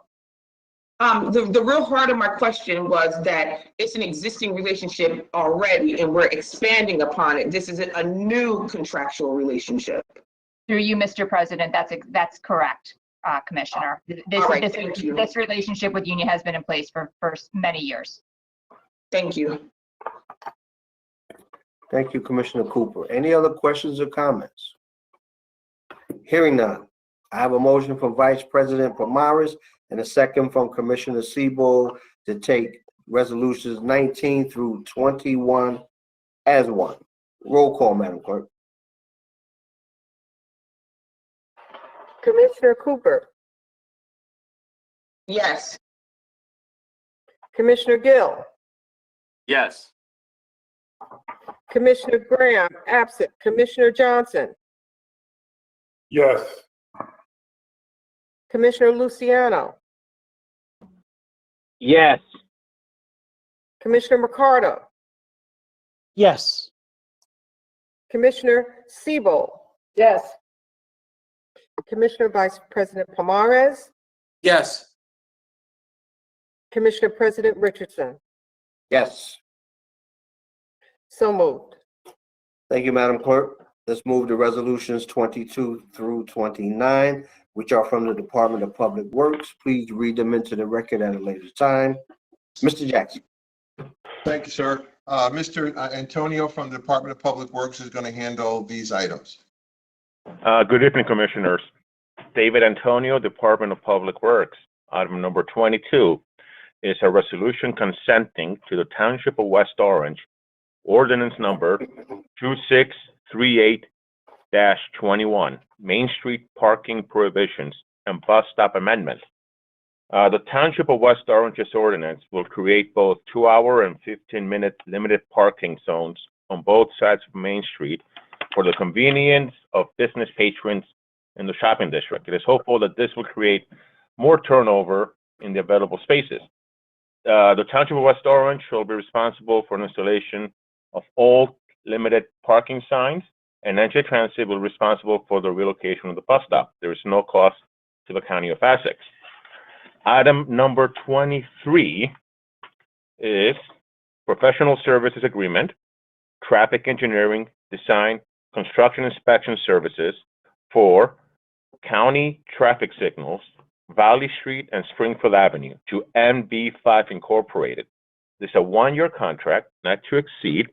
The real heart of my question was that it's an existing relationship already, and we're expanding upon it. This is a new contractual relationship. Through you, Mr. President, that's correct, Commissioner. This relationship with Union has been in place for many years. Thank you. Thank you, Commissioner Cooper. Any other questions or comments? Hearing none, I have a motion from Vice President Pomares and a second from Commissioner Siebold to take resolutions 19 through 21 as one. Roll call, Madam Clerk. Commissioner Cooper, Yes. Commissioner Gill, Yes. Commissioner Graham, absent. Commissioner Johnson, Yes. Commissioner Luciano, Yes. Commissioner McCarter, Yes. Commissioner Siebold. Yes. Commissioner Vice President Pomares, Yes. Commissioner President Richardson. Yes. So moved. Thank you, Madam Clerk. Let's move to resolutions 22 through 29, which are from the Department of Public Works. Please read them into the record at a later time. Mr. Jackson. Thank you, sir. Mr. Antonio from the Department of Public Works is going to handle these items. Good evening, Commissioners. David Antonio, Department of Public Works. Item number 22 is a resolution consenting to the Township of West Orange Ordinance number 2638-21, Main Street Parking Prohibitions and Bus Stop Amendment. The Township of West Orange's ordinance will create both 2-hour and 15-minute limited parking zones on both sides of Main Street for the convenience of business patrons in the shopping district. It is hopeful that this will create more turnover in the available spaces. The Township of West Orange will be responsible for an installation of all limited parking signs, and NJ Transit will be responsible for the relocation of the bus stop. There is no cost to the County of Essex. Item number 23 is Professional Services Agreement, Traffic Engineering, Design, Construction Inspection Services for County Traffic Signals, Valley Street and Springfield Avenue to MB5 Incorporated. This is a 1-year contract not to exceed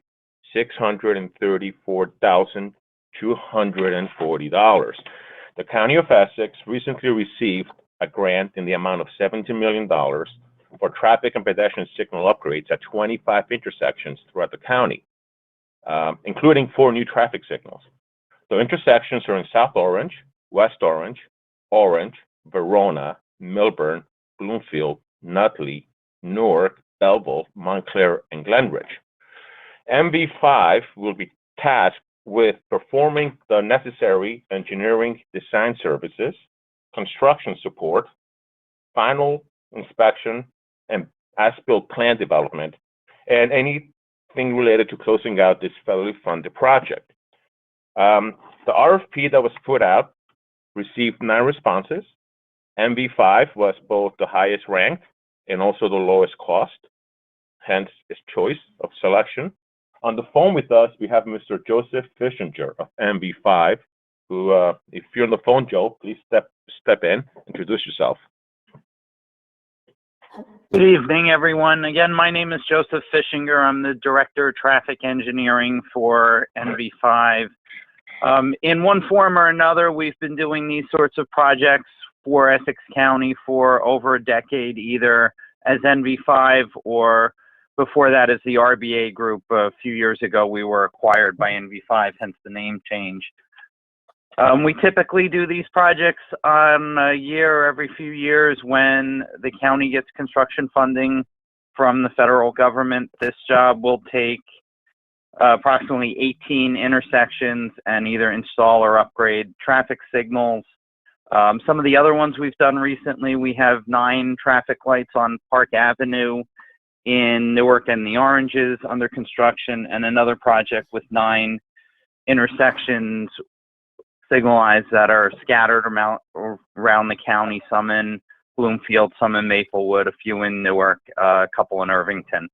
$634,240. The County of Essex recently received a grant in the amount of $17 million for traffic and pedestrian signal upgrades at 25 intersections throughout the county, including 4 new traffic signals. The intersections are in South Orange, West Orange, Orange, Verona, Milburn, Bloomfield, Nutley, Newark, Belleville, Montclair, and Glenridge. MV5 will be tasked with performing the necessary engineering design services, construction support, final inspection, and as-built plan development, and anything related to closing out this federally funded project. The RFP that was put out received 9 responses. MV5 was both the highest ranked and also the lowest cost, hence its choice of selection. On the phone with us, we have Mr. Joseph Fishinger of MV5, who, if you're on the phone, Joe, please step in, introduce yourself. Good evening, everyone. Again, my name is Joseph Fishinger. I'm the Director of Traffic Engineering for NV5. In one form or another, we've been doing these sorts of projects for Essex County for over a decade, either as NV5 or before that as the RBA Group. A few years ago, we were acquired by NV5, hence the name change. We typically do these projects on a year or every few years when the county gets construction funding from the federal government. This job will take approximately 18 intersections and either install or upgrade traffic signals. Some of the other ones we've done recently, we have 9 traffic lights on Park Avenue in Newark and the Oranges under construction, and another project with 9 intersections signalized that are scattered around the county, some in Bloomfield, some in Maplewood, a few in Newark, a couple in Irvington.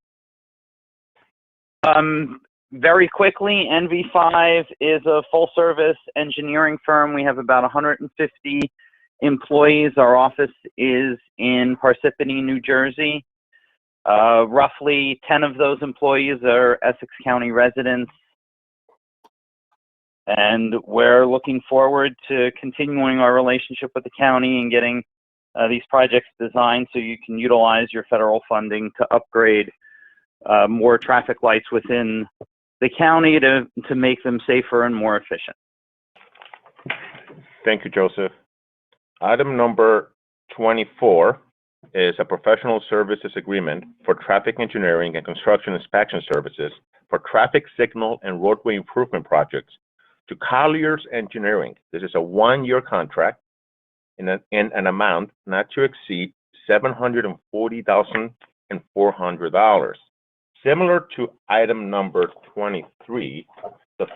Very quickly, NV5 is a full-service engineering firm. We have about 150 employees. Our office is in Parsippany, New Jersey. Roughly 10 of those employees are Essex County residents. And we're looking forward to continuing our relationship with the county and getting these projects designed so you can utilize your federal funding to upgrade more traffic lights within the county to make them safer and more efficient. Thank you, Joseph. Item number 24 is a professional services agreement for traffic engineering and construction inspection services for traffic signal and roadway improvement projects to Collier's Engineering. This is a 1-year contract in an amount not to exceed $740,400. Similar to item number 23, the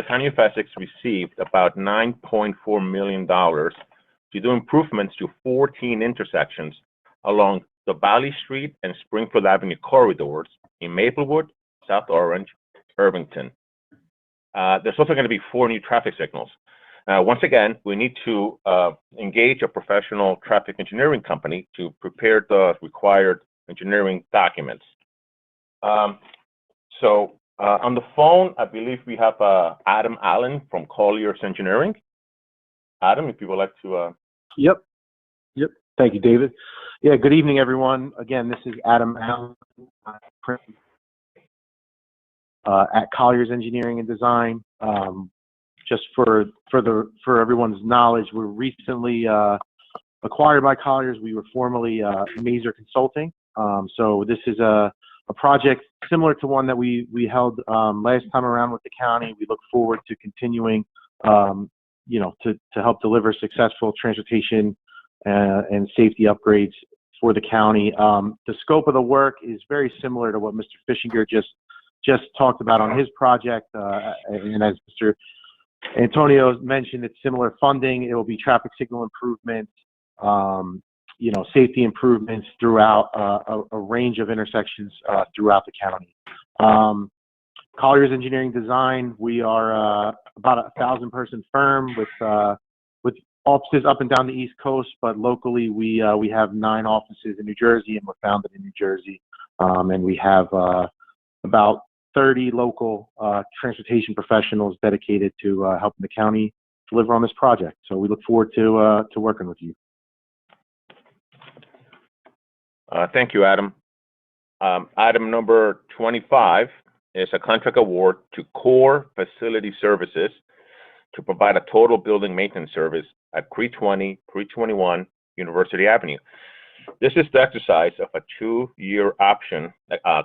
County of Essex received about $9.4 million to do improvements to 14 intersections along the Valley Street and Springfield Avenue corridors in Maplewood, South Orange, Irvington. There's also going to be 4 new traffic signals. Once again, we need to engage a professional traffic engineering company to prepare the required engineering documents. On the phone, I believe we have Adam Allen from Collier's Engineering. Adam, if you would like to. Yep. Thank you, David. Yeah, good evening, everyone. Again, this is Adam Allen at Collier's Engineering and Design. Just for everyone's knowledge, we're recently acquired by Collier's. We were formerly Mazer Consulting. So this is a project similar to one that we held last time around with the county. We look forward to continuing, to help deliver successful transportation and safety upgrades for the county. The scope of the work is very similar to what Mr. Fishinger just talked about on his project, and as Mr. Antonio mentioned, it's similar funding. It will be traffic signal improvements, safety improvements throughout a range of intersections throughout the county. Collier's Engineering Design, we are about 1,000-person firm with offices up and down the East Coast, but locally we have 9 offices in New Jersey, and we're founded in New Jersey, and we have about 30 local transportation professionals dedicated to helping the county deliver on this project. So we look forward to working with you. Thank you, Adam. Item number 25 is a contract award to Core Facility Services to provide a total building maintenance service at 321 University Avenue. This is the exercise of a 2-year option,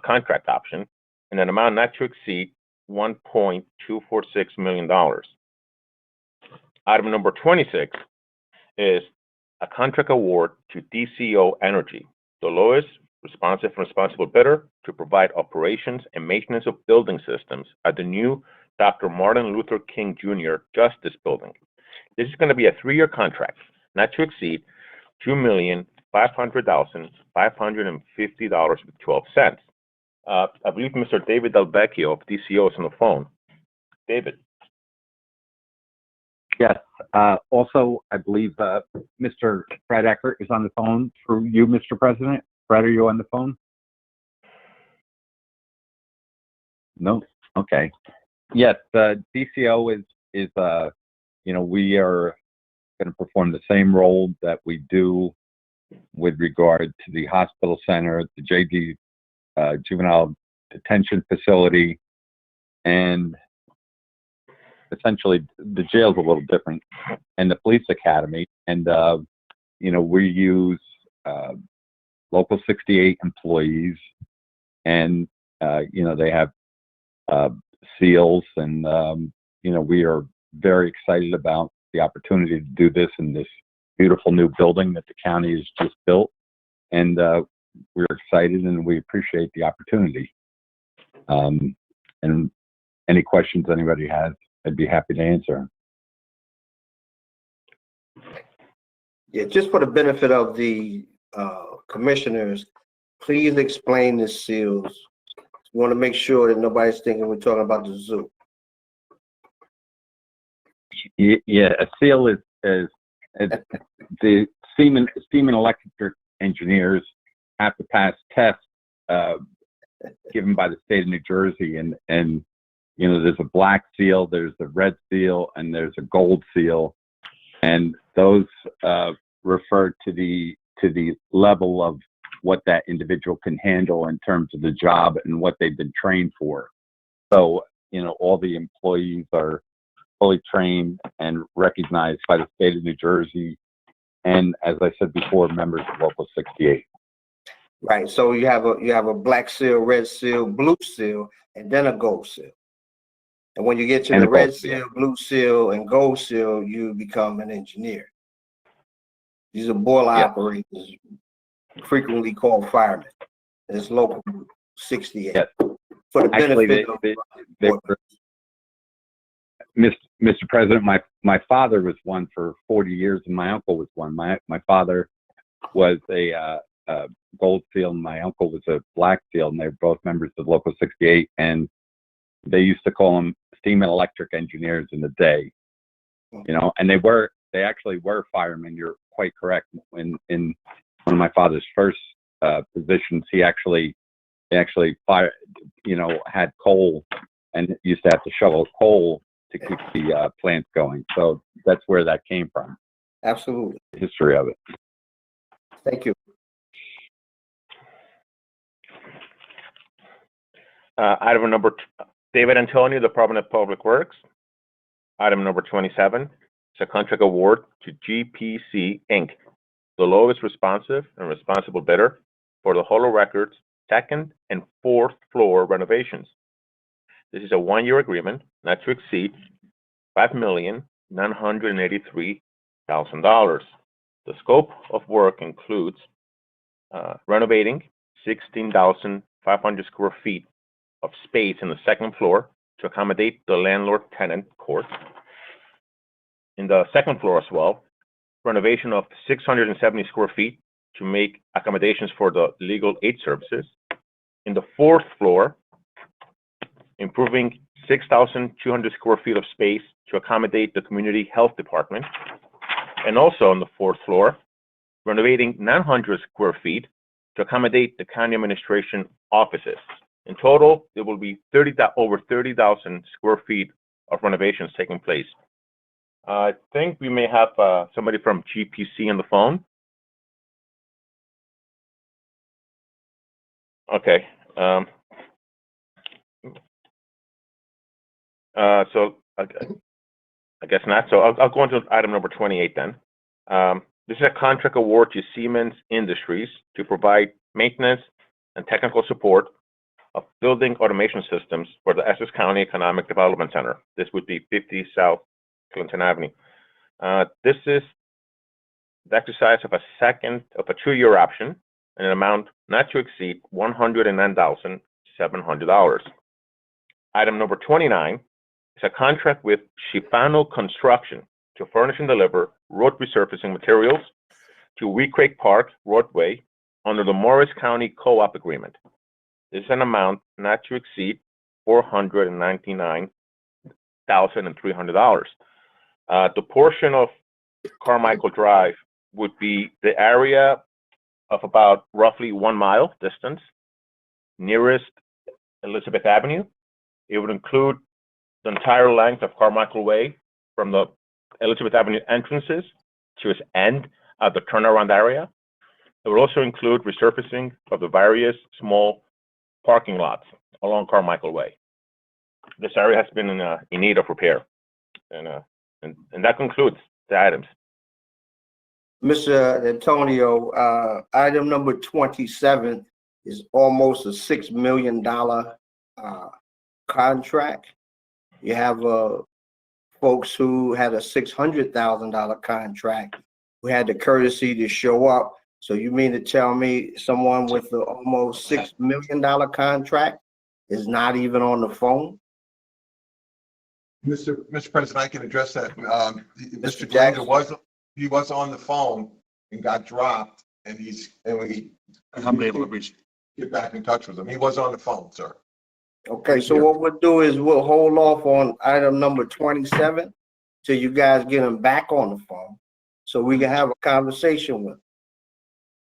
contract option, in an amount not to exceed $1.246 million. Item number 26 is a contract award to DCO Energy, the lowest responsible bidder, to provide operations and maintenance of building systems at the new Dr. Martin Luther King Jr. Justice Building. This is going to be a 3-year contract, not to exceed $2,500,000. $500,550.12. I believe Mr. David Delvecchio of DCO is on the phone. David. Yes. Also, I believe Mr. Fred Eckert is on the phone through you, Mr. President. Fred, are you on the phone? No. Okay. Yes. DCO is we are going to perform the same role that we do with regard to the hospital center, the JD juvenile detention facility, and essentially the jail's a little different, and the police academy. And we use local 68 employees, and they have SEALs, and we are very excited about the opportunity to do this in this beautiful new building that the county has just built, and we're excited and we appreciate the opportunity. And any questions anybody has, I'd be happy to answer. Yeah, just for the benefit of the commissioners, please explain the SEALs. We want to make sure that nobody's thinking we're talking about the zoo. Yeah, a SEAL is the steam and electric engineers have to pass tests given by the state of New Jersey, and there's a black SEAL, there's a red SEAL, and there's a gold SEAL, and those refer to the level of what that individual can handle in terms of the job and what they've been trained for. So all the employees are fully trained and recognized by the state of New Jersey, and as I said before, members of Local 68. Right. So you have a black SEAL, red SEAL, blue SEAL, and then a gold SEAL. And when you get to the red SEAL, blue SEAL, and gold SEAL, you become an engineer. These are boiler operators, frequently called firemen. It's Local 68. Yes. For the benefit of Mr. President, my father was one for 40 years, and my uncle was one. My father was a gold SEAL, and my uncle was a black SEAL, and they were both members of Local 68, and they used to call them steam and electric engineers in the day, and they actually were firemen. You're quite correct. In one of my father's first positions, he actually had coal and used to have to shovel coal to keep the plants going. So that's where that came from. Absolutely. The history of it. Thank you. Item number David Antonio, Department of Public Works. Item number 27 is a contract award to GPC Inc., the lowest responsive and responsible bidder for the Holo Records second and fourth floor renovations. This is a one-year agreement, not to exceed $5,983,000. The scope of work includes renovating 16,500 square feet of space in the second floor to accommodate the landlord-tenant court. In the second floor as well, renovation of 670 square feet to make accommodations for the legal aid services. In the fourth floor, improving 6,200 square feet of space to accommodate the community health department. And also on the fourth floor, renovating 900 square feet to accommodate the county administration offices. In total, there will be over 30,000 square feet of renovations taking place. I think we may have somebody from GPC on the phone. Okay. So I guess not. So I'll go into item number 28 then. This is a contract award to Siemens Industries to provide maintenance and technical support of building automation systems for the Essex County Economic Development Center. This would be 50 South Clinton Avenue. This is the exercise of a 2-year option in an amount not to exceed $109,700. Item number 29 is a contract with Shifano Construction to furnish and deliver road resurfacing materials to Wheat Creek Park, Roadway, under the Morris County Co-op Agreement. This is an amount not to exceed $499,300. The portion of Carmichael Drive would be the area of about roughly 1 mile distance nearest Elizabeth Avenue. It would include the entire length of Carmichael Way from the Elizabeth Avenue entrances to its end at the turnaround area. It would also include resurfacing of the various small parking lots along Carmichael Way. This area has been in need of repair. And that concludes the items. Mr. Antonio, item number 27 is almost a $6 million contract. You have folks who had a $600,000 contract who had the courtesy to show up. So you mean to tell me someone with the almost $6 million contract is not even on the phone? Mr. President, I can address that. Mr. Jackson he was on the phone and got dropped, and we haven't been able to get back in touch with him. He was on the phone, sir. Okay, so what we'll do is we'll hold off on item number 27 till you guys get him back on the phone, so we can have a conversation with him.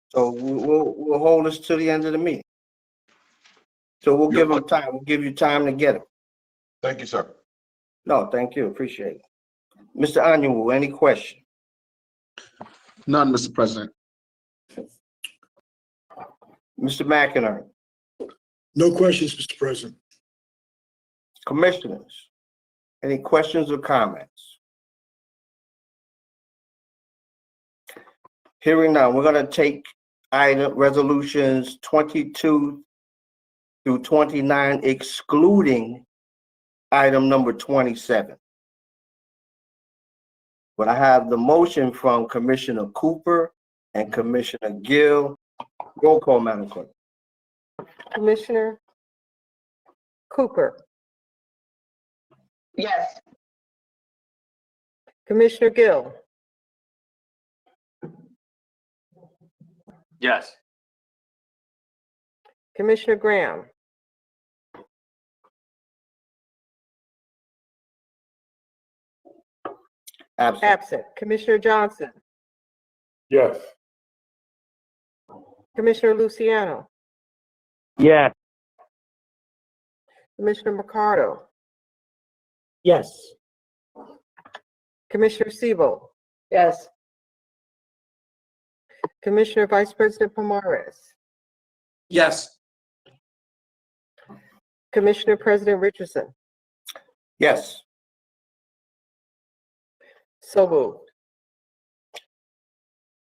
So we'll hold this to the end of the meeting. So we'll give him time. We'll give you time to get him. Thank you, sir. No, thank you. Appreciate it. Mr. Anyanwu, any question? None, Mr. President. Mr. McInerney? No questions, Mr. President. Commissioners, any questions or comments? Hearing none, we're going to take item resolutions 22 through 29, excluding item number 27. But I have the motion from Commissioner Cooper and Commissioner Gill. Roll call, Madam Clerk. Commissioner Cooper, Yes. Commissioner Gill, Yes. Commissioner Graham, absent. Commissioner Johnson, Yes. Commissioner Luciano, Yes. Commissioner Mercado, Yes. Commissioner Siebel, Yes. Commissioner Vice President Pomares, Yes. Commissioner President Richardson. Yes. So moved.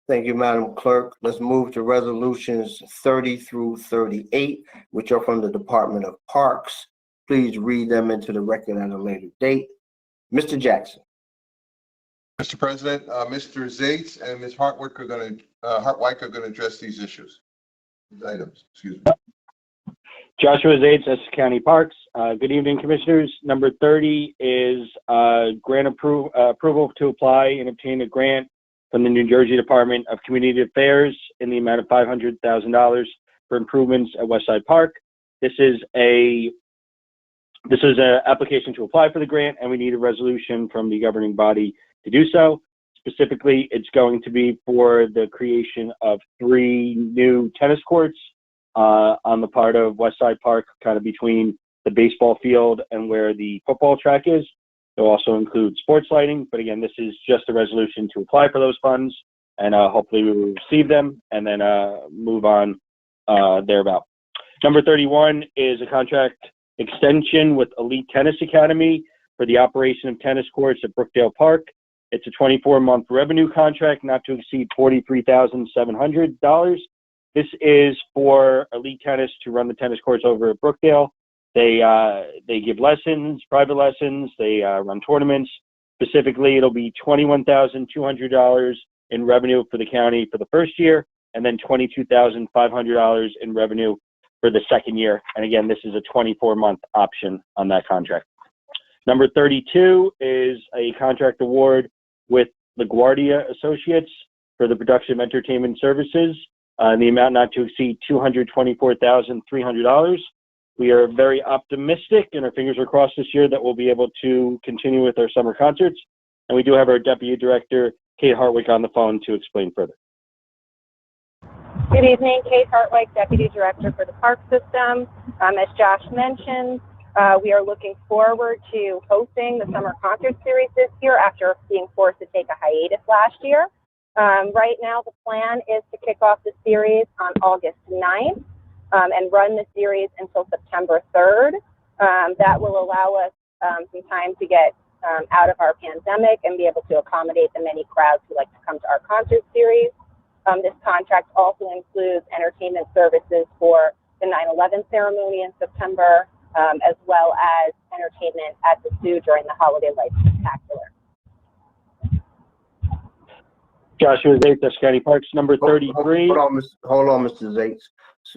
Thank you, Madam Clerk. Let's move to resolutions 30 through 38, which are from the Department of Parks. Please read them into the record at a later date. Mr. Jackson. Mr. President, Mr. Zates and Ms. Hartwick are going to address these issues, these items, excuse me. Joshua Zates, Essex County Parks. Good evening, Commissioners. Number 30 is grant approval to apply and obtain a grant from the New Jersey Department of Community Affairs in the amount of $500,000 for improvements at Westside Park. This is an application to apply for the grant, and we need a resolution from the governing body to do so. Specifically, it's going to be for the creation of 3 new tennis courts on the part of Westside Park, kind of between the baseball field and where the football track is. It'll also include sports lighting, but again, this is just a resolution to apply for those funds, and hopefully we will receive them and then move on thereabout. Number 31 is a contract extension with Elite Tennis Academy for the operation of tennis courts at Brookdale Park. It's a 24-month revenue contract not to exceed $43,700. This is for Elite Tennis to run the tennis courts over at Brookdale. They give lessons, private lessons, they run tournaments. Specifically, it'll be $21,200 in revenue for the county for the first year, and then $22,500 in revenue for the second year. And again, this is a 24-month option on that contract. Number 32 is a contract award with Laguardia Associates for the production of entertainment services in the amount not to exceed $224,300. We are very optimistic, and our fingers are crossed this year that we'll be able to continue with our summer concerts. And we do have our Deputy Director, Kate Hartwick, on the phone to explain further. Good evening, Kate Hartwick, Deputy Director for the Park System. As Josh mentioned, we are looking forward to hosting the summer concert series this year after being forced to take a hiatus last year. Right now, the plan is to kick off the series on August 9th and run the series until September 3rd. That will allow us some time to get out of our pandemic and be able to accommodate the many crowds who like to come to our concert series. This contract also includes entertainment services for the 9/11 ceremony in September, as well as entertainment at the zoo during the Holiday Lights Spectacular. Joshua Zates, Essex County Parks, number 33. Hold on, Mr. Zates.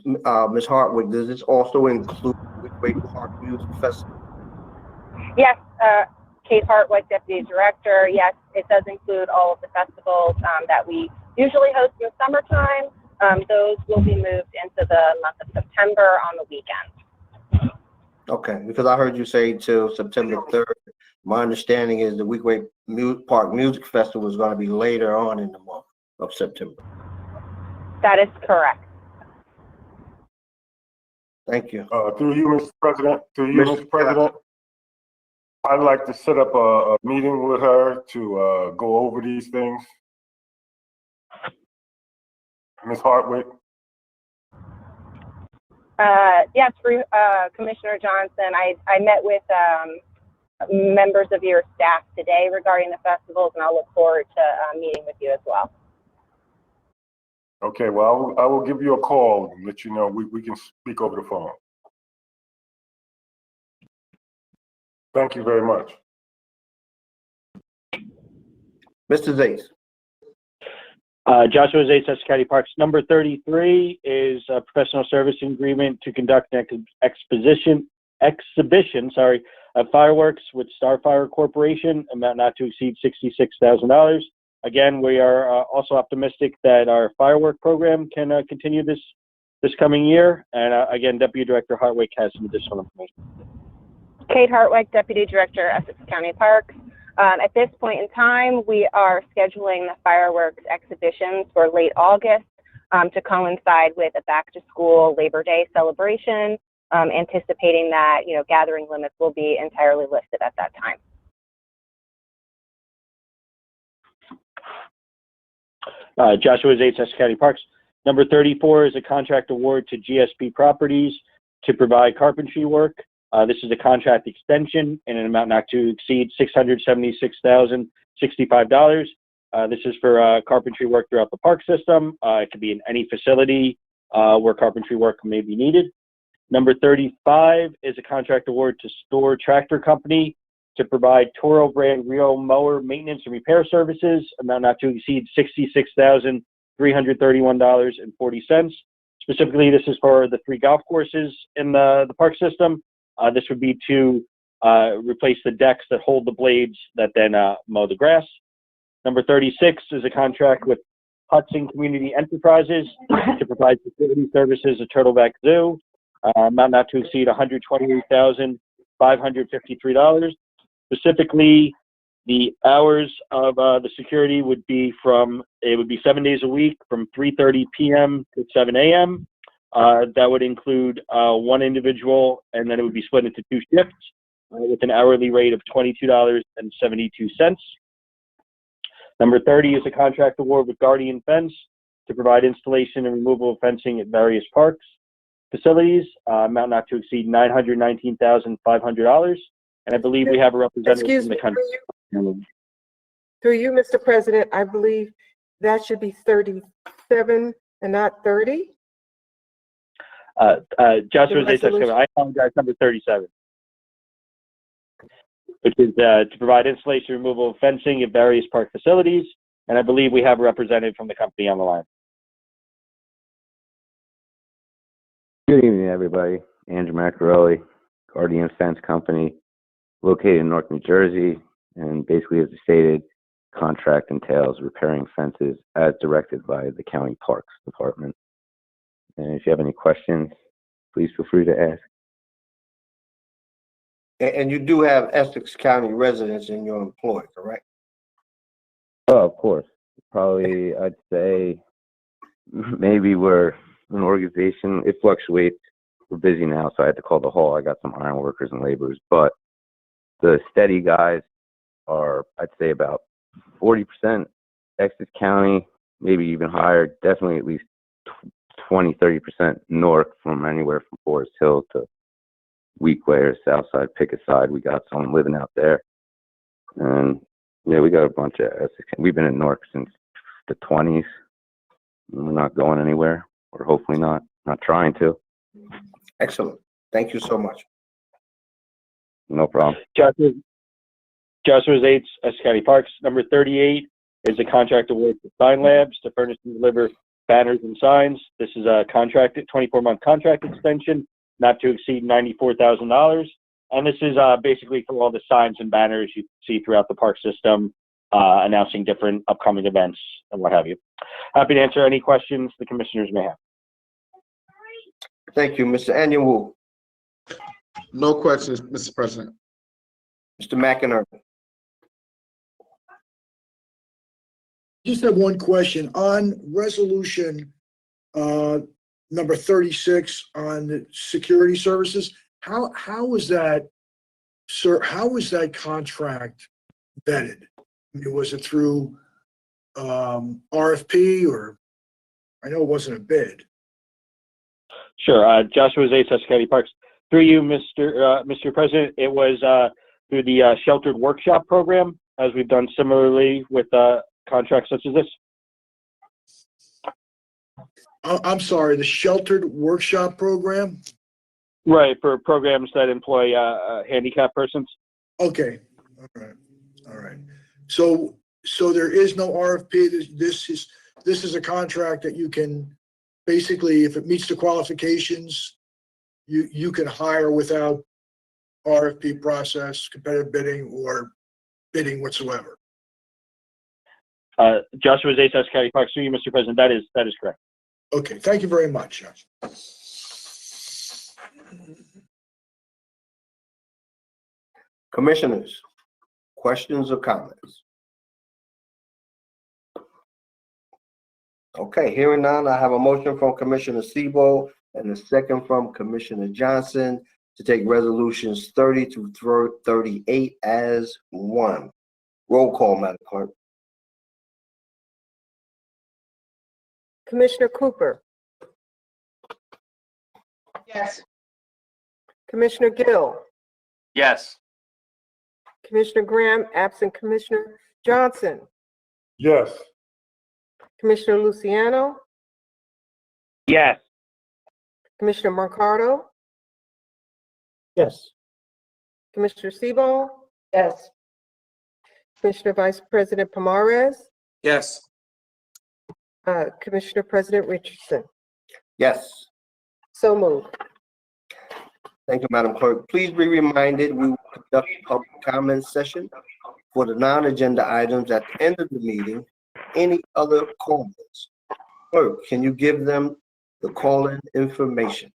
Ms. Hartwick, does this also include Whitway Park Music Festival? Yes, Kate Hartwick, Deputy Director. Yes, it does include all of the festivals that we usually host in the summertime. Those will be moved into the month of September on the weekend. Okay, because I heard you say till September 3rd. My understanding is the Whitway Park Music Festival is going to be later on in the month of September. That is correct. Thank you. Through you, Mr. President, Mr. President, I'd like to set up a meeting with her to go over these things. Ms. Hartwick. Yes, through Commissioner Johnson, I met with members of your staff today regarding the festivals, and I'll look forward to meeting with you as well. Okay, well, I will give you a call and let you know we can speak over the phone. Thank you very much. Mr. Zates. Joshua Zates, Essex County Parks. Number 33 is a professional service agreement to conduct an exhibition of fireworks with Starfire Corporation, amount not to exceed $66,000. Again, we are also optimistic that our firework program can continue this coming year. And again, Deputy Director Hartwick has some additional information. Kate Hartwick, Deputy Director, Essex County Parks. At this point in time, we are scheduling the fireworks exhibitions for late August to coincide with a back-to-school Labor Day celebration, anticipating that, gathering limits will be entirely lifted at that time. Joshua Zates, Essex County Parks. Number 34 is a contract award to GSP Properties to provide carpentry work. This is a contract extension in an amount not to exceed $676,065. This is for carpentry work throughout the park system. It could be in any facility where carpentry work may be needed. Number 35 is a contract award to Store Tractor Company to provide Toro brand Rio mower maintenance and repair services, amount not to exceed $66,331.40. Specifically, this is for the 3 golf courses in the park system. This would be to replace the decks that hold the blades that then mow the grass. Number 36 is a contract with Hudson Community Enterprises to provide facility services at Turtleback Zoo, amount not to exceed $128,553. Specifically, the hours of the security would be it would be 7 days a week from 3:30 p.m. to 7 a.m. That would include 1 individual, and then it would be split into 2 shifts with an hourly rate of $22.72. Number 30 is a contract award with Guardian Fence to provide installation and removal of fencing at various parks facilities, amount not to exceed $919,500. And I believe we have a representative from the country. Through you, Mr. President, I believe that should be 37 and not 30. Joshua Zates, I apologize, number 37, which is to provide installation and removal of fencing at various park facilities. And I believe we have a representative from the company on the line. Good evening, everybody. Andrew Macarelli, Guardian Fence Company, located in Newark, New Jersey. And basically, as stated, contract entails repairing fences as directed by the County Parks Department. And if you have any questions, please feel free to ask. And you do have Essex County residents in your employ, correct? Oh, of course. Probably, I'd say maybe we're an organization. It fluctuates. We're busy now, so I had to call the hall. I got some iron workers and laborers, but the steady guys are, I'd say, about 40% Essex County, maybe even higher, definitely at least 20-30% north, from anywhere from Forest Hill to Weequay or Southside, pick a side. We got someone living out there. And yeah, we got a bunch of Essex. We've been in Newark since the 20s. We're not going anywhere, or hopefully not trying to. Excellent. Thank you so much. No problem. Joshua Zates, Essex County Parks. Number 38 is a contract award to Sign Labs to furnish and deliver banners and signs. This is a 24-month contract extension, not to exceed $94,000. And this is basically for all the signs and banners you see throughout the park system, announcing different upcoming events and what have you. Happy to answer any questions the commissioners may have. Thank you, Mr. Annual. No questions, Mr. President. Mr. McInerney. Just have one question on resolution number 36 on the security services. How is that, sir? How was that contract vetted? I mean, was it through RFP, or I know it wasn't a bid? Sure. Joshua Zates, Essex County Parks. Through you, Mr. President, it was through the Sheltered Workshop Program, as we've done similarly with contracts such as this. I'm sorry, the Sheltered Workshop Program? Right, for programs that employ handicapped persons. Okay, all right. So there is no RFP. This is a contract that you can basically, if it meets the qualifications, you can hire without RFP process, competitive bidding, or bidding whatsoever. Joshua Zates, Essex County Parks. Through you, Mr. President, that is correct. Okay, thank you very much. Commissioners, questions or comments? Okay, hearing none, I have a motion from Commissioner Sebo and a second from Commissioner Johnson to take resolutions 30 to 38 as one. Roll call, Madam Clerk. Commissioner Cooper, Yes. Commissioner Gill, Yes. Commissioner Graham, absent Commissioner Johnson, Yes. Commissioner Luciano, Yes. Commissioner Mercado, Yes. Commissioner Sebo, Yes. Commissioner Vice President Pomares, Yes. Commissioner President Richardson. Yes. So moved. Thank you, Madam Clerk. Please be reminded, we will conduct a public comment session for the non-agenda items at the end of the meeting. Any other comments? Clerk, can you give them the call-in information?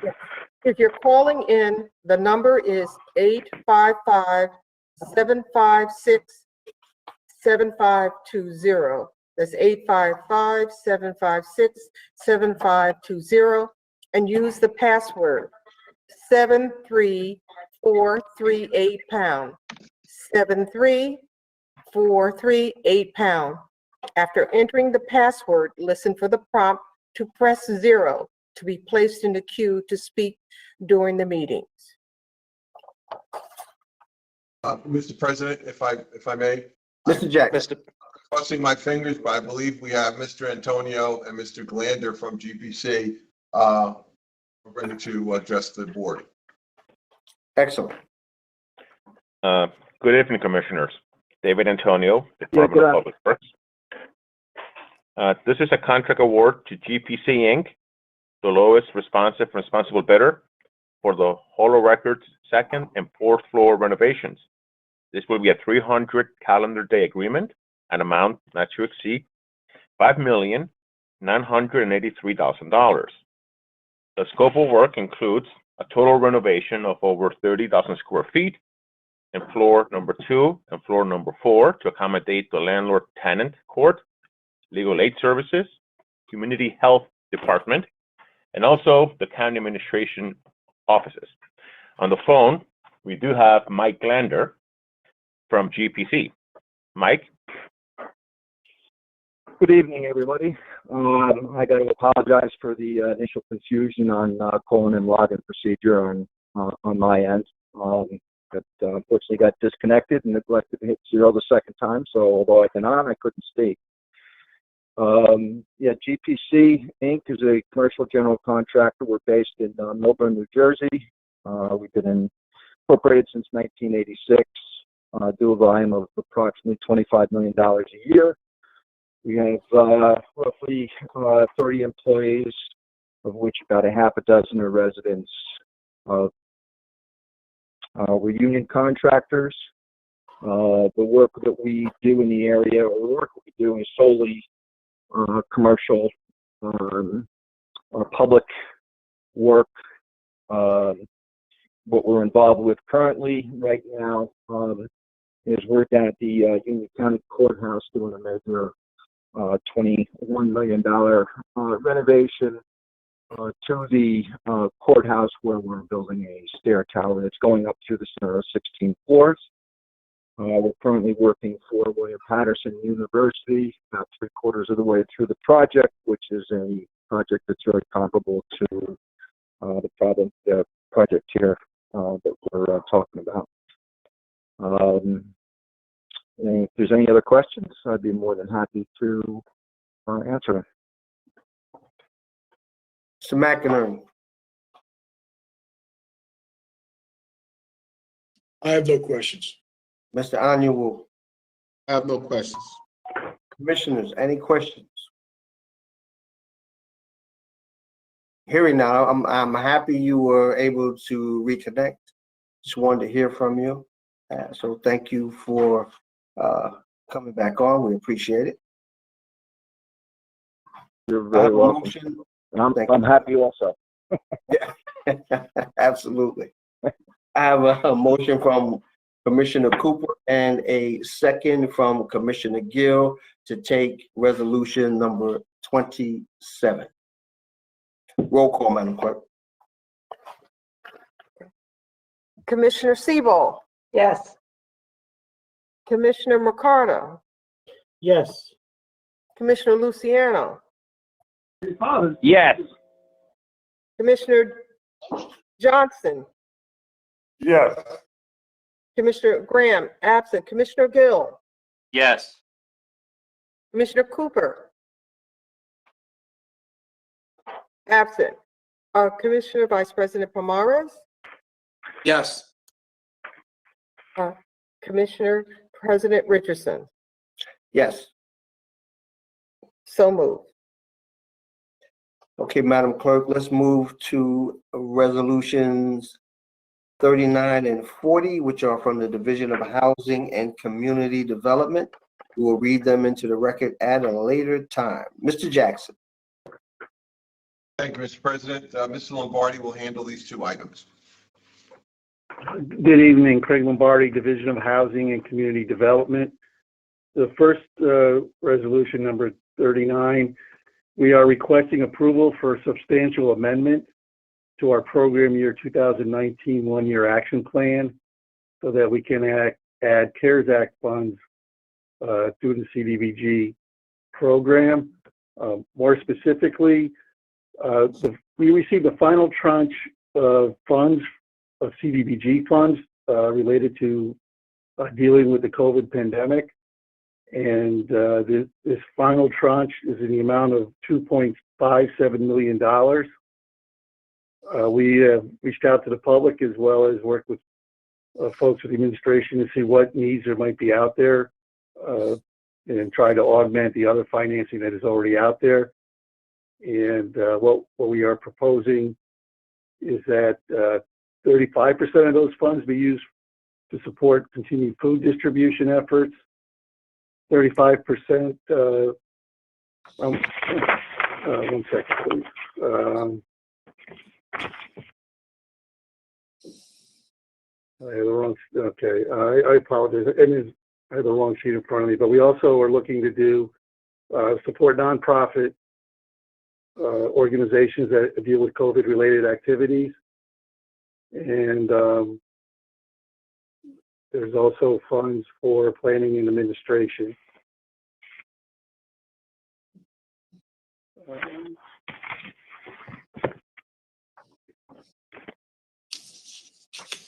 Yes. If you're calling in, the number is 855-756-7520. That's 855-756-7520, and use the password 73438#. 73438#. After entering the password, listen for the prompt to press 0 to be placed in the queue to speak during the meetings. Mr. President, if I may. Mr. Jackson. Crossing my fingers, but I believe we have Mr. Antonio and Mr. Glander from GPC ready to address the board. Excellent. Good evening, Commissioners. David Antonio, Department of Public Works. This is a contract award to GPC Inc., the lowest responsible bidder for the Holo Records second and fourth floor renovations This will be a 300 calendar day agreement, an amount not to exceed $5,983,000. The scope of work includes a total renovation of over 30,000 square feet in floor number 2 and floor number 4 to accommodate the landlord-tenant court, legal aid services, community health department, and also the county administration offices. On the phone, we do have Mike Glander from GPC. Mike? Good evening, everybody. I got to apologize for the initial confusion on calling and login procedure on my end. But unfortunately got disconnected and neglected to hit 0 the second time. So although I've been on, I couldn't speak. Yeah, GPC Inc. is a commercial general contractor. We're based in Millburn, New Jersey. We've been incorporated since 1986. Do a volume of approximately $25 million a year. We have roughly 30 employees, of which about a half a dozen are residents. We're union contractors. The work that we do in the area, or the work we do, is solely commercial or public work. What we're involved with currently right now is we're down at the Union County Courthouse doing a major $21 million renovation to the courthouse, where we're building a stair tower that's going up through the center of 16 floors. We're currently working for William Patterson University, about 3/4 of the way through the project, which is a project that's very comparable to the project here that we're talking about. And if there's any other questions, I'd be more than happy to answer them. Mr. McInerney. I have no questions. Mr. Anuwu. I have no questions. Commissioners, any questions? Hearing now, I'm happy you were able to reconnect. Just wanted to hear from you. So thank you for coming back on. We appreciate it. You're very welcome. I'm happy also. Yeah, absolutely. I have a motion from Commissioner Cooper and a second from Commissioner Gill to take resolution number 27. Roll call, Madam Clerk. Commissioner Siebel, Yes. Commissioner Mercado, Yes. Commissioner Luciano, Yes. Commissioner Johnson, Yes. Commissioner Graham, absent. Commissioner Gill, Yes. Commissioner Cooper, absent. Commissioner Vice President Pomares, Yes. Commissioner President Richardson. Yes. So moved. Okay, Madam Clerk, let's move to resolutions 39 and 40, which are from the Division of Housing and Community Development. We will read them into the record at a later time. Mr. Jackson. Thank you, Mr. President. Mr. Lombardi will handle these two items. Good evening, Craig Lombardi, Division of Housing and Community Development. The first resolution, number 39, we are requesting approval for a substantial amendment to our program year 2019 one-year action plan so that we can add CARES Act funds through the CDBG program. More specifically, we received the final tranche of funds, of CDBG funds related to dealing with the COVID pandemic. And this final tranche is in the amount of $2.57 million. We have reached out to the public as well as worked with folks with the administration to see what needs there might be out there and try to augment the other financing that is already out there. And what we are proposing is that 35% of those funds be used to support continued food distribution efforts. 35%, one second, please. I have the wrong, okay, I apologize. I have the wrong sheet in front of me, but we also are looking to do, support nonprofit organizations that deal with COVID-related activities. And there's also funds for planning and administration.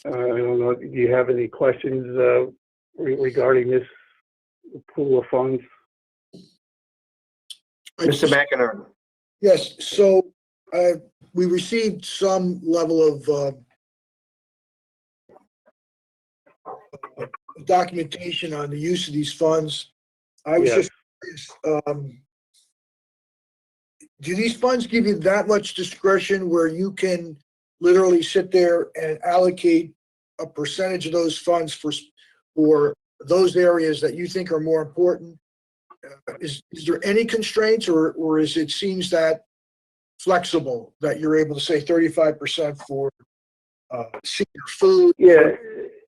I don't know, do you have any questions regarding this pool of funds? Mr. McInerney. Yes, so we received some level of documentation on the use of these funds. I was just curious, do these funds give you that much discretion where you can literally sit there and allocate a percentage of those funds for those areas that you think are more important? Is there any constraints, or is it seems that flexible that you're able to say 35% for senior food? Yeah,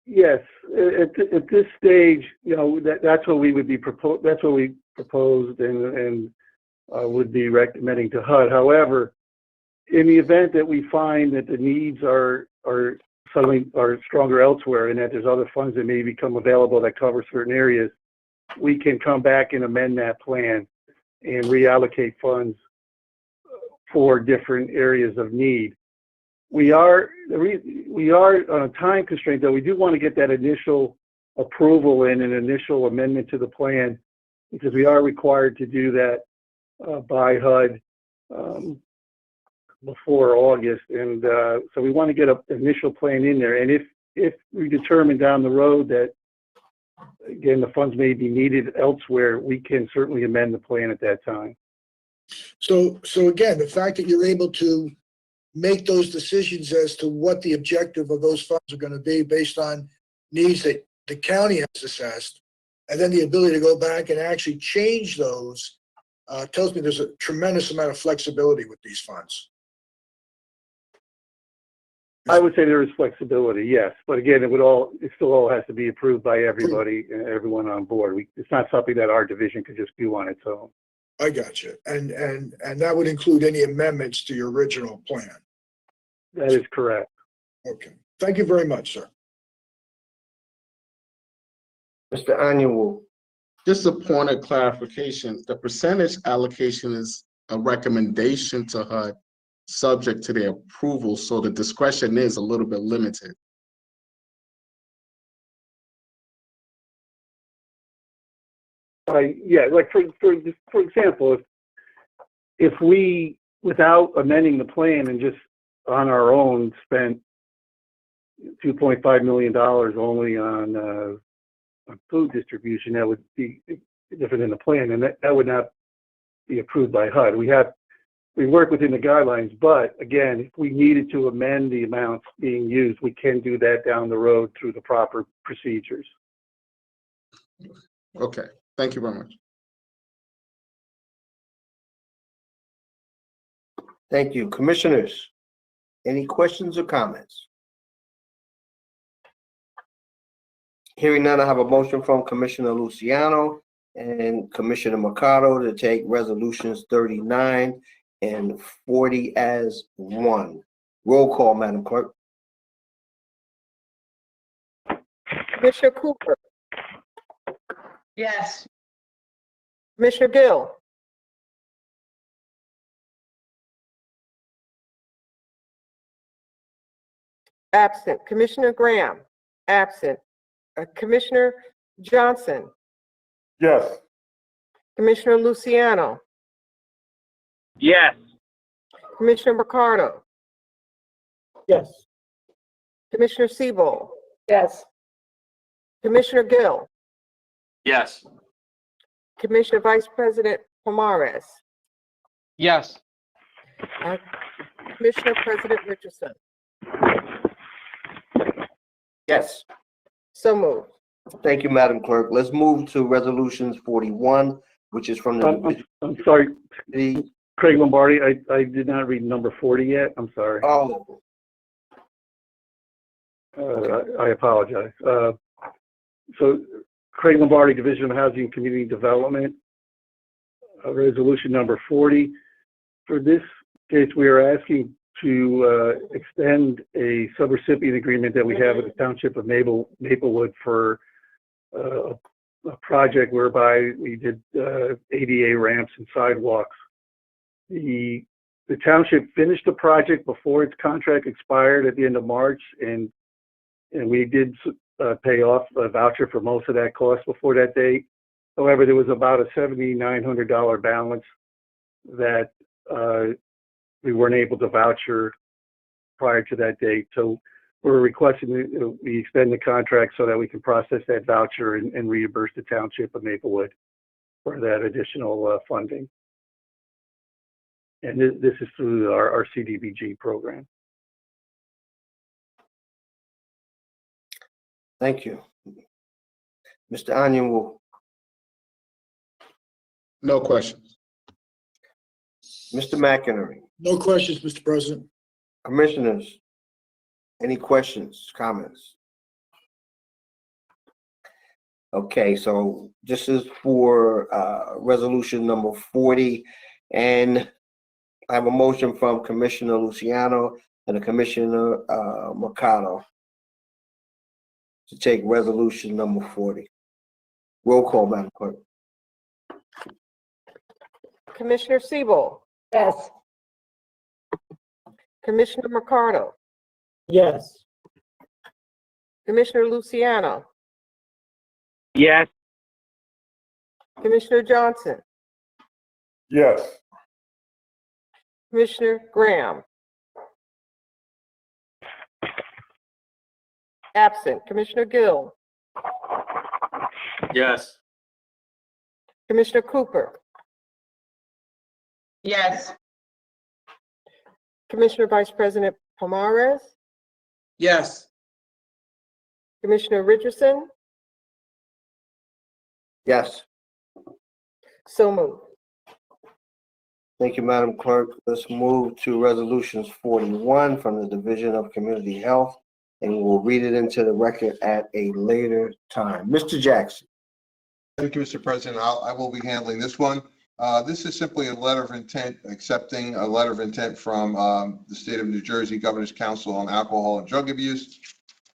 yes. At this stage, you know, that's what we would be that's what we proposed and would be recommending to HUD. However, in the event that we find that the needs are suddenly stronger elsewhere and that there's other funds that may become available that cover certain areas, we can come back and amend that plan and reallocate funds for different areas of need. We are on a time constraint, though. We do want to get that initial approval and an initial amendment to the plan, because we are required to do that by HUD before August, and so we want to get an initial plan in there. And if we determine down the road that, again, the funds may be needed elsewhere, we can certainly amend the plan at that time. So again, the fact that you're able to make those decisions as to what the objective of those funds are going to be based on needs that the county has assessed, and then the ability to go back and actually change those, tells me there's a tremendous amount of flexibility with these funds. I would say there is flexibility, yes, but again, it still all has to be approved by everybody and everyone on board. It's not something that our division could just do on its own. I got you, and that would include any amendments to your original plan. That is correct. Okay, thank you very much, sir. Mr. Annual. Just a point of clarification, the percentage allocation is a recommendation to HUD subject to their approval, so the discretion is a little bit limited. Yeah, like for example, if we, without amending the plan and just on our own, spent $2.5 million only on food distribution, that would be different than the plan, and that would not be approved by HUD. We work within the guidelines, but again, if we needed to amend the amounts being used, we can do that down the road through the proper procedures. Okay, thank you very much. Thank you. Commissioners, any questions or comments? Hearing none, I have a motion from Commissioner Luciano and Commissioner Mercado to take resolutions 39 and 40 as one. Roll call, Madam Clerk. Commissioner Cooper, Yes. Commissioner Gill, absent. Commissioner Graham, absent. Commissioner Johnson, Yes. Commissioner Luciano, Yes. Commissioner Mercado, Yes. Commissioner Siebel, Yes. Commissioner Gill, Yes. Commissioner Vice President Pomares, Yes. Commissioner President Richardson. Yes. So moved. Thank you, Madam Clerk. Let's move to resolutions 41, which is from the. I'm sorry, the Craig Lombardi, I did not read number 40 yet. I'm sorry. Oh, I apologize. So Craig Lombardi, Division of Housing and Community Development, resolution number 40. For this case, we are asking to extend a subrecipient agreement that we have with the Township of Maplewood for a project whereby we did ADA ramps and sidewalks. The township finished the project before its contract expired at the end of March, and we did pay off a voucher for most of that cost before that date. However, there was about a $7,900 balance that we weren't able to voucher prior to that date. So we're requesting that we extend the contract so that we can process that voucher and reimburse the Township of Maplewood for that additional funding. And this is through our CDBG program. thank you. Mr. Onion, No questions. Mr. McInerney, No questions, Mr. President. Commissioners, any questions, comments? Okay, so this is for resolution number 40, and I have a motion from Commissioner Luciano and Commissioner Mercado to take resolution number 40. Roll call, Madam Clerk. Commissioner Siebel, Yes. Commissioner Mercado, Yes. Commissioner Luciano, Yes. Commissioner Johnson, Yes. Commissioner Graham. Absent. Commissioner Gill, Yes. Commissioner Cooper, Yes. Commissioner Vice President Pomares, Yes. Commissioner Richardson. Yes. So moved. Thank you, Madam Clerk. Let's move to resolutions 41 from the Division of Community Health, and we'll read it into the record at a later time. Mr. Jackson. Thank you, Mr. President. I will be handling this one. This is simply a letter of intent, accepting a letter of intent from the State of New Jersey Governor's Council on Alcohol and Drug Abuse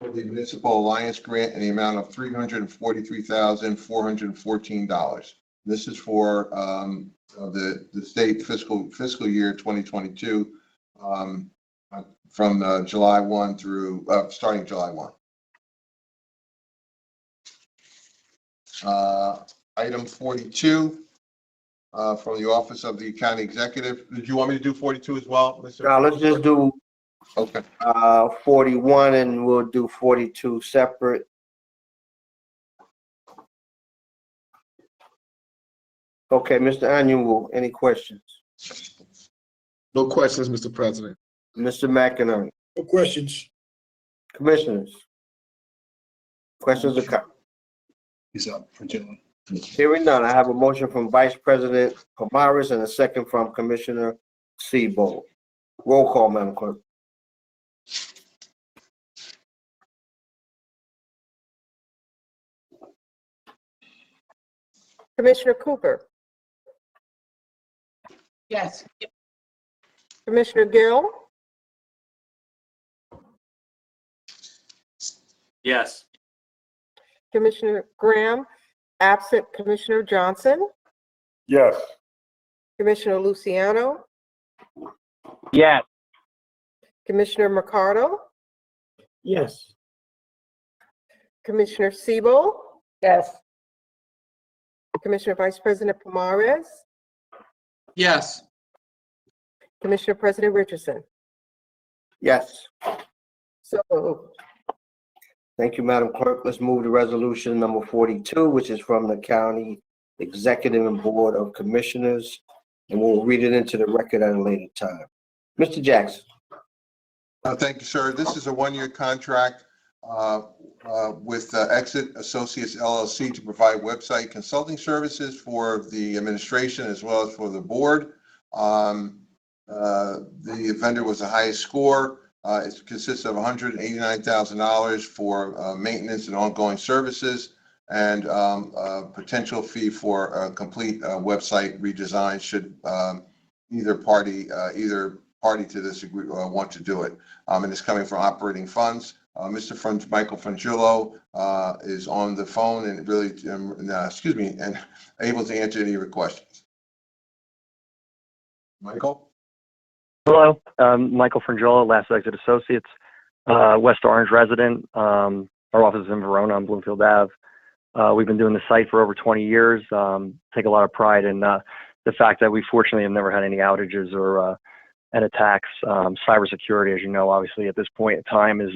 for the Municipal Alliance Grant in the amount of $343,414. This is for the state fiscal year 2022 from July 1 through starting July 1. Item 42 from the Office of the County Executive. Did you want me to do 42 as well, Mr.? Now let's just do 41 and we'll do 42 separate. Okay, Mr. Onion, any questions? No questions, Mr. President. Mr. McInerney. No questions. Commissioners. Questions or comments? He's up for June. Hearing none, I have a motion from Vice President Pomares and a second from Commissioner Siebel. Roll call, Madam Clerk. Commissioner Cooper, Yes. Commissioner Gill, Yes. Commissioner Graham, absent. Commissioner Johnson, Yes. Commissioner Luciano, Yes. Commissioner Mercado, Yes. Commissioner Siebel, Yes. Commissioner Vice President Pomares, Yes. Commissioner President Richardson. Yes. So moved. Thank you, Madam Clerk. Let's move to resolution number 42, which is from the County Executive and Board of Commissioners, and we'll read it into the record at a later time. Mr. Jackson. Thank you, sir. This is a one-year contract with Exit Associates LLC to provide website consulting services for the administration as well as for the board. The vendor was the highest score. It consists of $189,000 for maintenance and ongoing services, and a potential fee for a complete website redesign should either party to this want to do it. And it's coming from operating funds. Mr. Michael Frangillo is on the phone and really, and able to answer any of your questions. Michael? Hello, Michael Frangillo, Last Exit Associates, West Orange resident. Our office is in Verona on Bloomfield Ave. We've been doing the site for over 20 years. Take a lot of pride in the fact that we fortunately have never had any outages or and attacks. Cybersecurity, as you know, obviously at this point in time is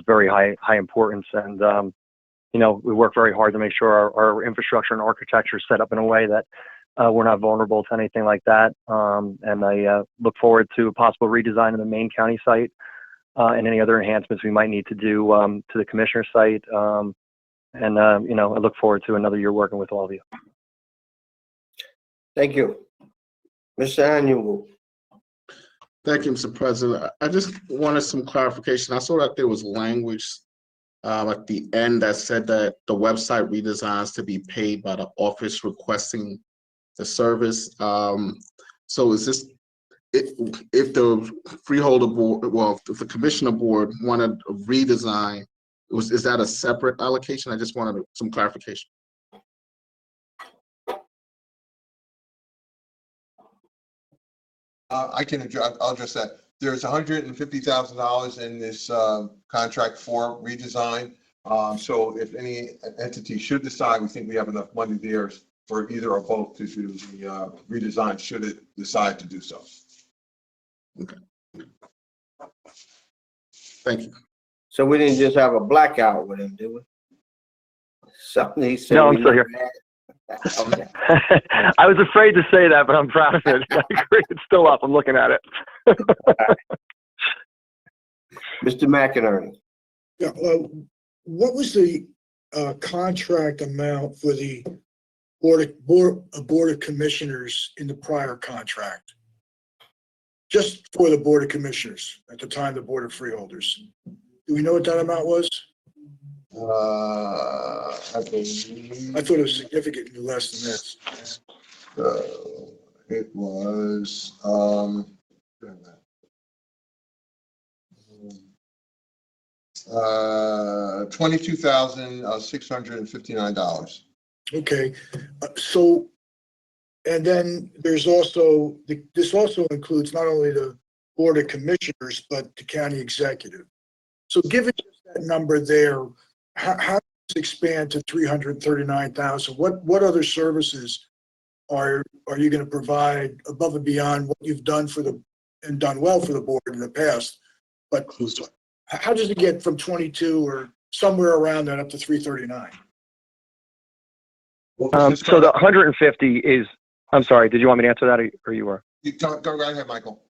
very high importance, and you know, we work very hard to make sure our infrastructure and architecture is set up in a way that we're not vulnerable to anything like that. And I look forward to a possible redesign of the main county site and any other enhancements we might need to do to the commissioner site. And you know, I look forward to another year working with all of you. Thank you. Mr. Annual. Thank you, Mr. President. I just wanted some clarification. I saw that there was language at the end that said that the website redesigns to be paid by the office requesting the service. So is this, if the freeholder board, well, if the commissioner board wanted a redesign, is that a separate allocation? I just wanted some clarification. I'll address that. There's $150,000 in this contract for redesign. So if any entity should decide, we think we have enough money there for either or both to do the redesign should it decide to do so. Okay. Thank you. So we didn't just have a blackout with him, did we? Something he said. No, I'm still here. Okay. I was afraid to say that, but I'm proud of it. I agree. It's still up. I'm looking at it. Mr. McInerney. Yeah, what was the contract amount for the board of commissioners in the prior contract? Just for the board of commissioners at the time, the board of freeholders. Do we know what that amount was? I thought it was significantly less than this. It was $22,659. Okay, so, and then there's also, this also includes not only the board of commissioners, but the county executive. So given that number there, how does this expand to $339,000? What other services are you going to provide above and beyond what you've done and done well for the board in the past? But how does it get from 22 or somewhere around that up to 339? So the 150 is, I'm sorry, did you want me to answer that or you were? Go right ahead, Michael.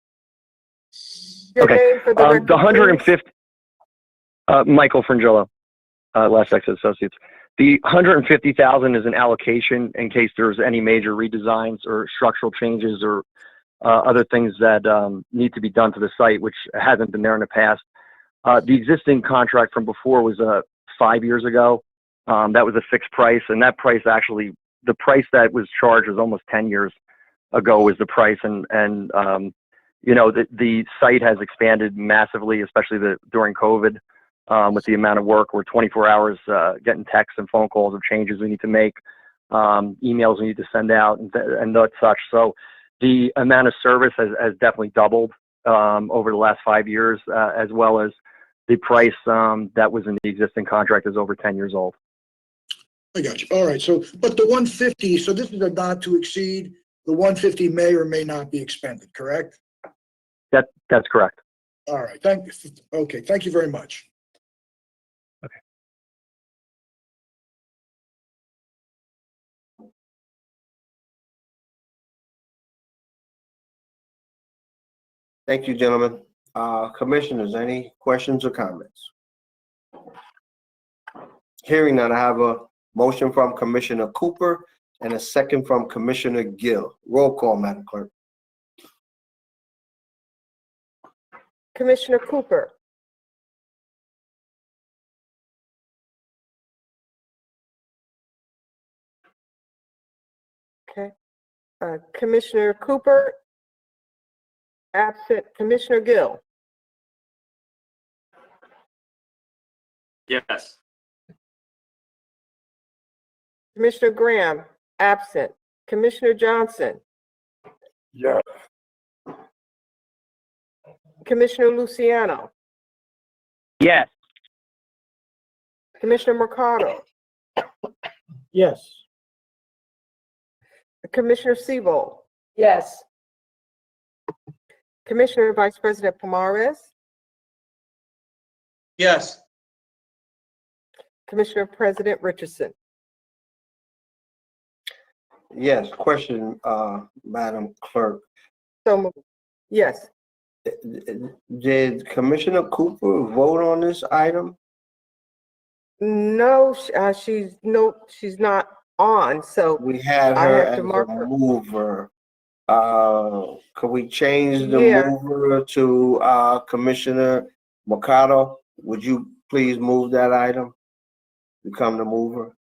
Okay, the 150, Michael Frangillo, Last Exit Associates. The 150,000 is an allocation in case there's any major redesigns or structural changes or other things that need to be done to the site, which hasn't been there in the past. The existing contract from before was 5 years ago. That was a fixed price, and that price actually, the price that was charged was almost 10 years ago was the price, and you know, the site has expanded massively, especially during COVID, with the amount of work. We're 24 hours getting texts and phone calls of changes we need to make, emails we need to send out, and such. So the amount of service has definitely doubled over the last 5 years, as well as the price that was in the existing contract is over 10 years old. I got you. All right. So, but the 150, so this is a not to exceed. The 150 may or may not be expended, correct? That's correct. All right. Thank you. Okay. Thank you very much. Okay. Thank you, gentlemen. Commissioners, any questions or comments? Hearing none, I have a motion from Commissioner Cooper and a second from Commissioner Gill. Roll call, Madam Clerk. Commissioner Cooper, okay. Commissioner Cooper, absent. Commissioner Gill, Yes. Commissioner Graham, absent. Commissioner Johnson, Yes. Commissioner Luciano, Yes. Commissioner Mercado, Yes. Commissioner Siebold, Yes. Commissioner Vice President Pomares, Yes. Commissioner President Richardson. Yes, question, Madam Clerk. So moved. Yes. Did Commissioner Cooper vote on this item? No, she's not on, so We had I her have to as a mark her. mover. Could we change the Yeah. mover to Commissioner Mercado? Would you please move that item? Become the mover?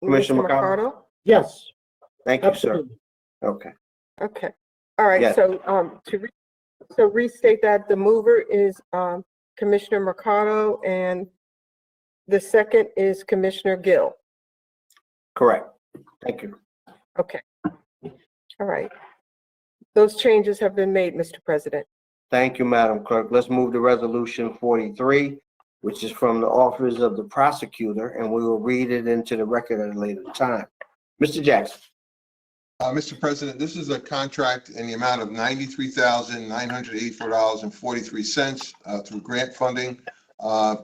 Commissioner Mr. Mercado? Mercado? Yes. Thank you, sir. Absolutely. Okay. Okay. All right, Yes. so restate that the mover is Commissioner Mercado and the second is Commissioner Gill. Correct. Thank you. Okay. All right. Those changes have been made, Mr. President. Thank you, Madam Clerk. Let's move to Resolution 43, which is from the Office of the Prosecutor, and we will read it into the record at a later time. Mr. Jackson. Mr. President, this is a contract in the amount of $93,984.43 through grant funding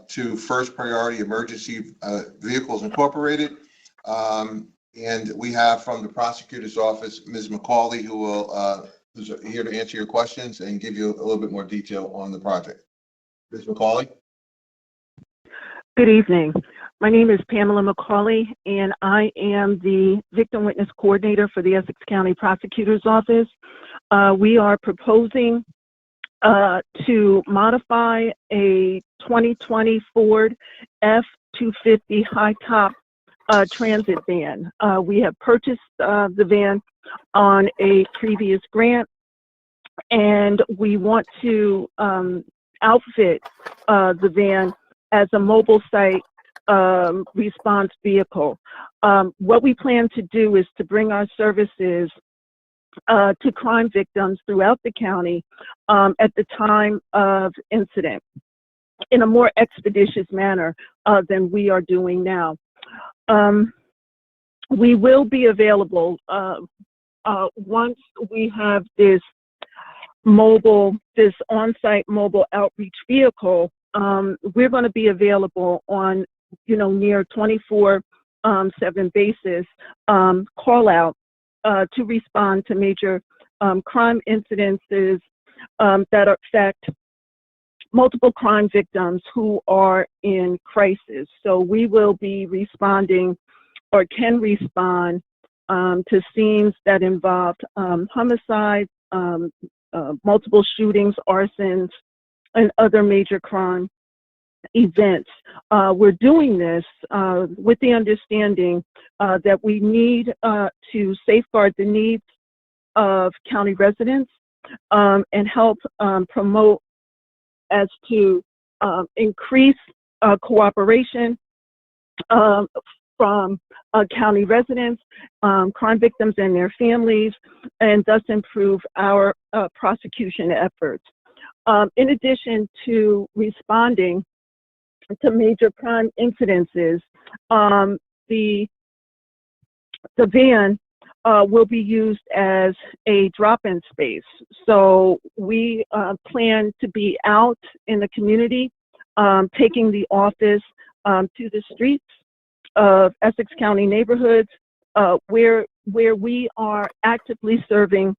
to First Priority Emergency Vehicles Incorporated. And we have from the prosecutor's office, Ms. McCauley, who will who's here to answer your questions and give you a little bit more detail on the project. Ms. McCauley? Good evening. My name is Pamela McCauley, and I am the Victim Witness Coordinator for the Essex County Prosecutor's Office. We are proposing to modify a 2020 Ford F-250 high-top transit van. We have purchased the van on a previous grant, and we want to outfit the van as a mobile site response vehicle. What we plan to do is to bring our services to crime victims throughout the county at the time of incident in a more expeditious manner than we are doing now. We will be available once we have this on-site mobile outreach vehicle. We're going to be available on, near 24/7 basis, call out to respond to major crime incidences that affect multiple crime victims who are in crisis. So we will be responding or can respond to scenes that involve homicides, multiple shootings, arsons, and other major crime events. We're doing this with the understanding that we need to safeguard the needs of county residents and help promote as to increase cooperation from county residents, crime victims and their families, and thus improve our prosecution efforts. In addition to responding to major crime incidences, the van will be used as a drop-in space. So we plan to be out in the community, taking the office to the streets of Essex County neighborhoods where we are actively serving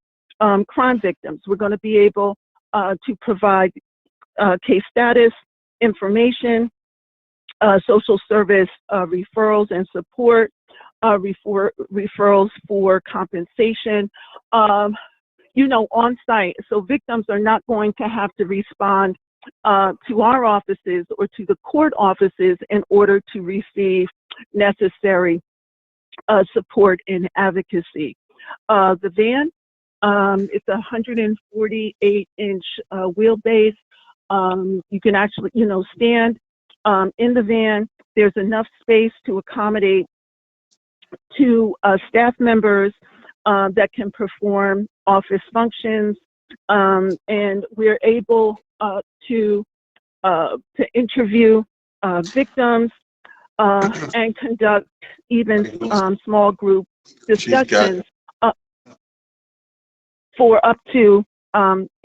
crime victims. We're going to be able to provide case status information, social service referrals and support, referrals for compensation, on site. So victims are not going to have to respond to our offices or to the court offices in order to receive necessary support and advocacy. The van, it's a 148-inch wheelbase. You can actually, stand in the van. There's enough space to accommodate two staff members that can perform office functions, and we're able to interview victims and conduct even small group discussions for up to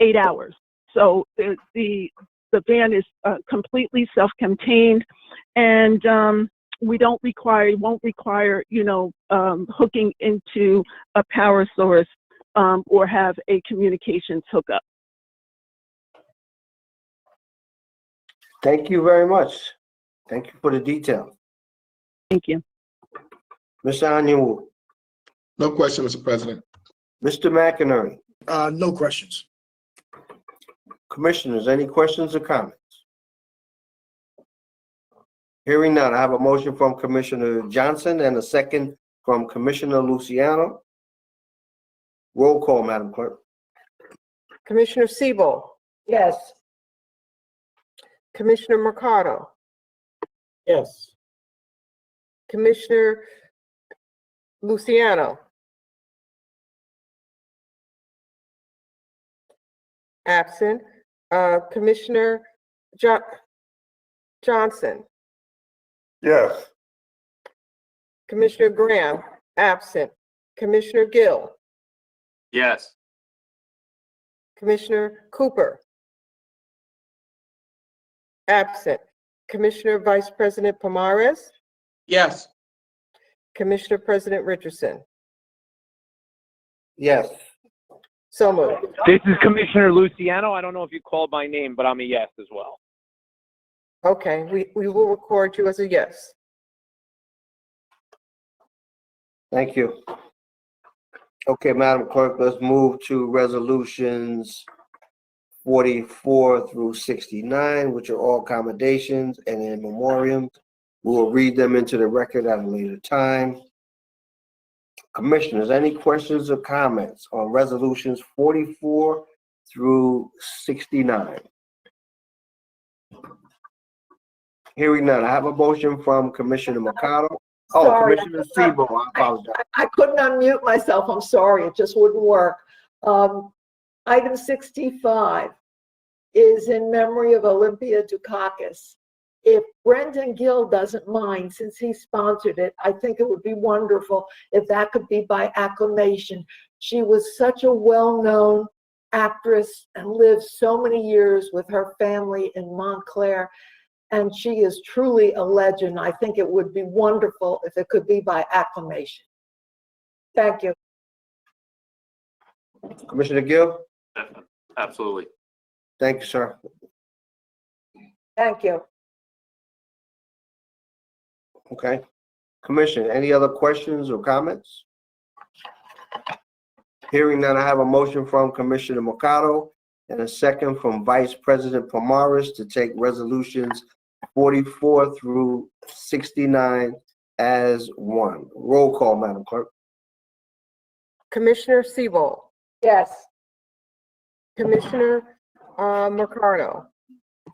8 hours. So the van is completely self-contained, and won't require hooking into a power source or have a communications hookup. Thank you very much. Thank you for the detail. Thank you. Mr. Anywu. No question, Mr. President. Mr. McInerney. No questions. Commissioners, any questions or comments? Hearing none, I have a motion from Commissioner Johnson and a second from Commissioner Luciano. Roll call, Madam Clerk. Commissioner Siebel, Yes. Commissioner Mercado, Yes. Commissioner Luciano. Absent. Commissioner Johnson. Yes. Commissioner Graham, absent. Commissioner Gill, Yes. Commissioner Cooper, absent. Commissioner Vice President Pomares, Yes. Commissioner President Richardson. Yes. So moved. This is Commissioner Luciano. I don't know if you called my name, but I'm a yes as well. Okay, we will record you as a yes. Thank you. Okay, Madam Clerk, let's move to resolutions 44 through 69, which are all accommodations and in memoriam. We will read them into the record at a later time. Commissioners, any questions or comments on resolutions 44 through 69? Hearing none, I have a motion from Commissioner Mercado. Oh, Sorry. Commissioner Siebel, I apologize. I couldn't unmute myself. I'm sorry. It just wouldn't work. Item 65 is in memory of Olympia Dukakis. If Brendan Gill doesn't mind, since he sponsored it, I think it would be wonderful if that could be by acclamation. She was such a well-known actress and lived so many years with her family in Montclair, and she is truly a legend. I think it would be wonderful if it could be by acclamation. Thank you. Commissioner Gill? Absolutely. Thank you, sir. Thank you. Okay. Commissioner, any other questions or comments? Hearing none, I have a motion from Commissioner Mercado and a second from Vice President Pomares to take resolutions 44 through 69 as one. Roll call, Madam Clerk. Commissioner Siebel, Yes. Commissioner Mercado,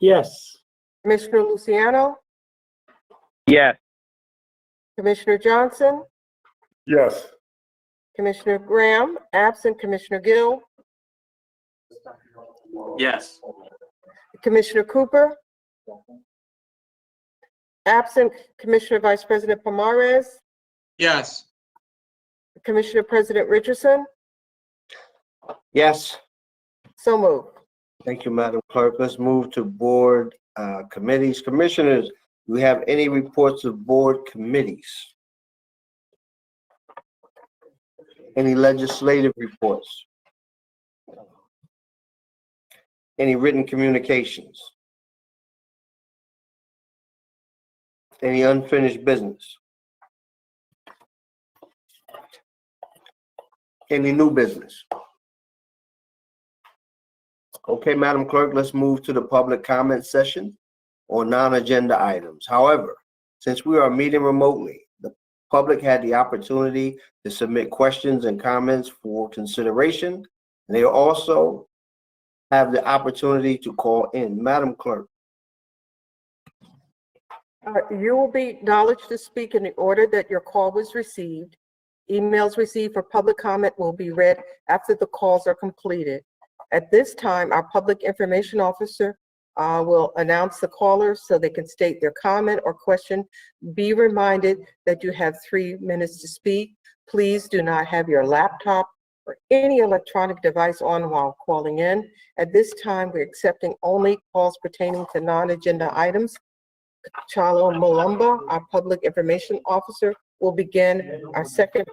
Yes. Commissioner Luciano, Yes. Commissioner Johnson, Yes. Commissioner Graham, absent. Commissioner Gill, Yes. Commissioner Cooper, absent. Commissioner Vice President Pomares, Yes. Commissioner President Richardson. Yes. So moved. Thank you, Madam Clerk. Let's move to board committees. Commissioners, do we have any reports of board committees? Any legislative reports? Any written communications? Any unfinished business? Any new business? Okay, Madam Clerk, let's move to the public comment session on non-agenda items. However, since we are meeting remotely, the public had the opportunity to submit questions and comments for consideration. And they also have the opportunity to call in. Madam Clerk. You will be acknowledged to speak in the order that your call was received. Emails received for public comment will be read after the calls are completed. At this time, our public information officer will announce the callers so they can state their comment or question. Be reminded that you have 3 minutes to speak. Please do not have your laptop or any electronic device on while calling in. At this time, we're accepting only calls pertaining to non-agenda items. Chalo Malumba, our public information officer, will begin our second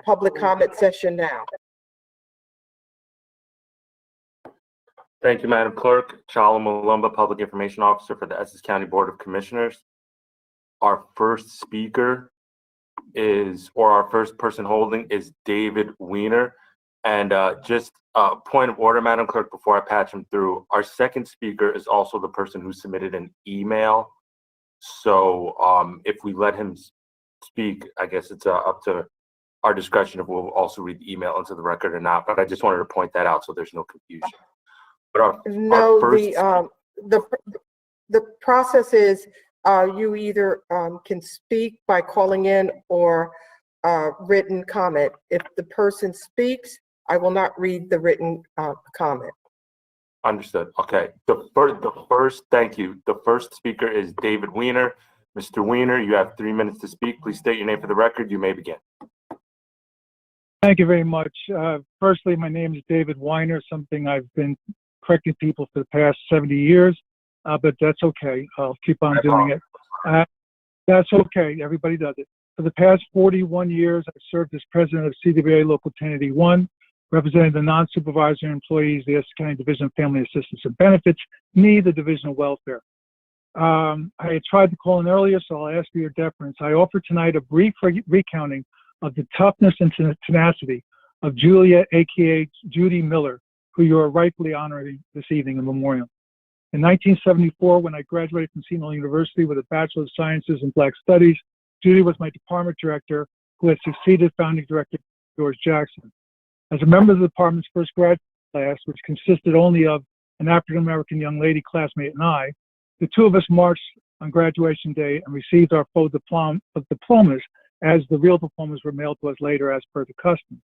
public comment session now. Thank you, Madam Clerk. Chala Malumba, Public Information Officer for the Essex County Board of Commissioners. Our first speaker our first person holding is David Weiner. And just a point of order, Madam Clerk, before I patch him through, our second speaker is also the person who submitted an email. So if we let him speak, I guess it's up to our discretion if we'll also read the email into the record or not. But I just wanted to point that out so there's no confusion. But the process is you either can speak by calling in or written comment. If the person speaks, I will not read the written comment. Understood. Okay. Thank you. The first speaker is David Weiner. Mr. Weiner, you have 3 minutes to speak. Please state your name for the record. You may begin. Thank you very much. Firstly, my name is David Weiner, something I've been correcting people for the past 70 years, but that's okay. I'll keep on doing it. That's okay. Everybody does it. For the past 41 years, I've served as president of CWA Local 1081, representing the non-supervisory employees, the Essex County Division of Family Assistance and Benefits, me, the Division of Welfare. I had tried to call in earlier, so I'll ask for your deference. I offer tonight a brief recounting of the toughness and tenacity of Julia, aka Judy Miller, who you are rightfully honoring this evening in memoriam. In 1974, when I graduated from Seton Hall University with a Bachelor of Sciences in Black Studies, Judy was my department director, who had succeeded founding director George Jackson. As a member of the department's first graduate class, which consisted only of an African-American young lady classmate and I, the two of us marched on graduation day and received our faux diplomas, as the real diplomas were mailed to us later as per the custom.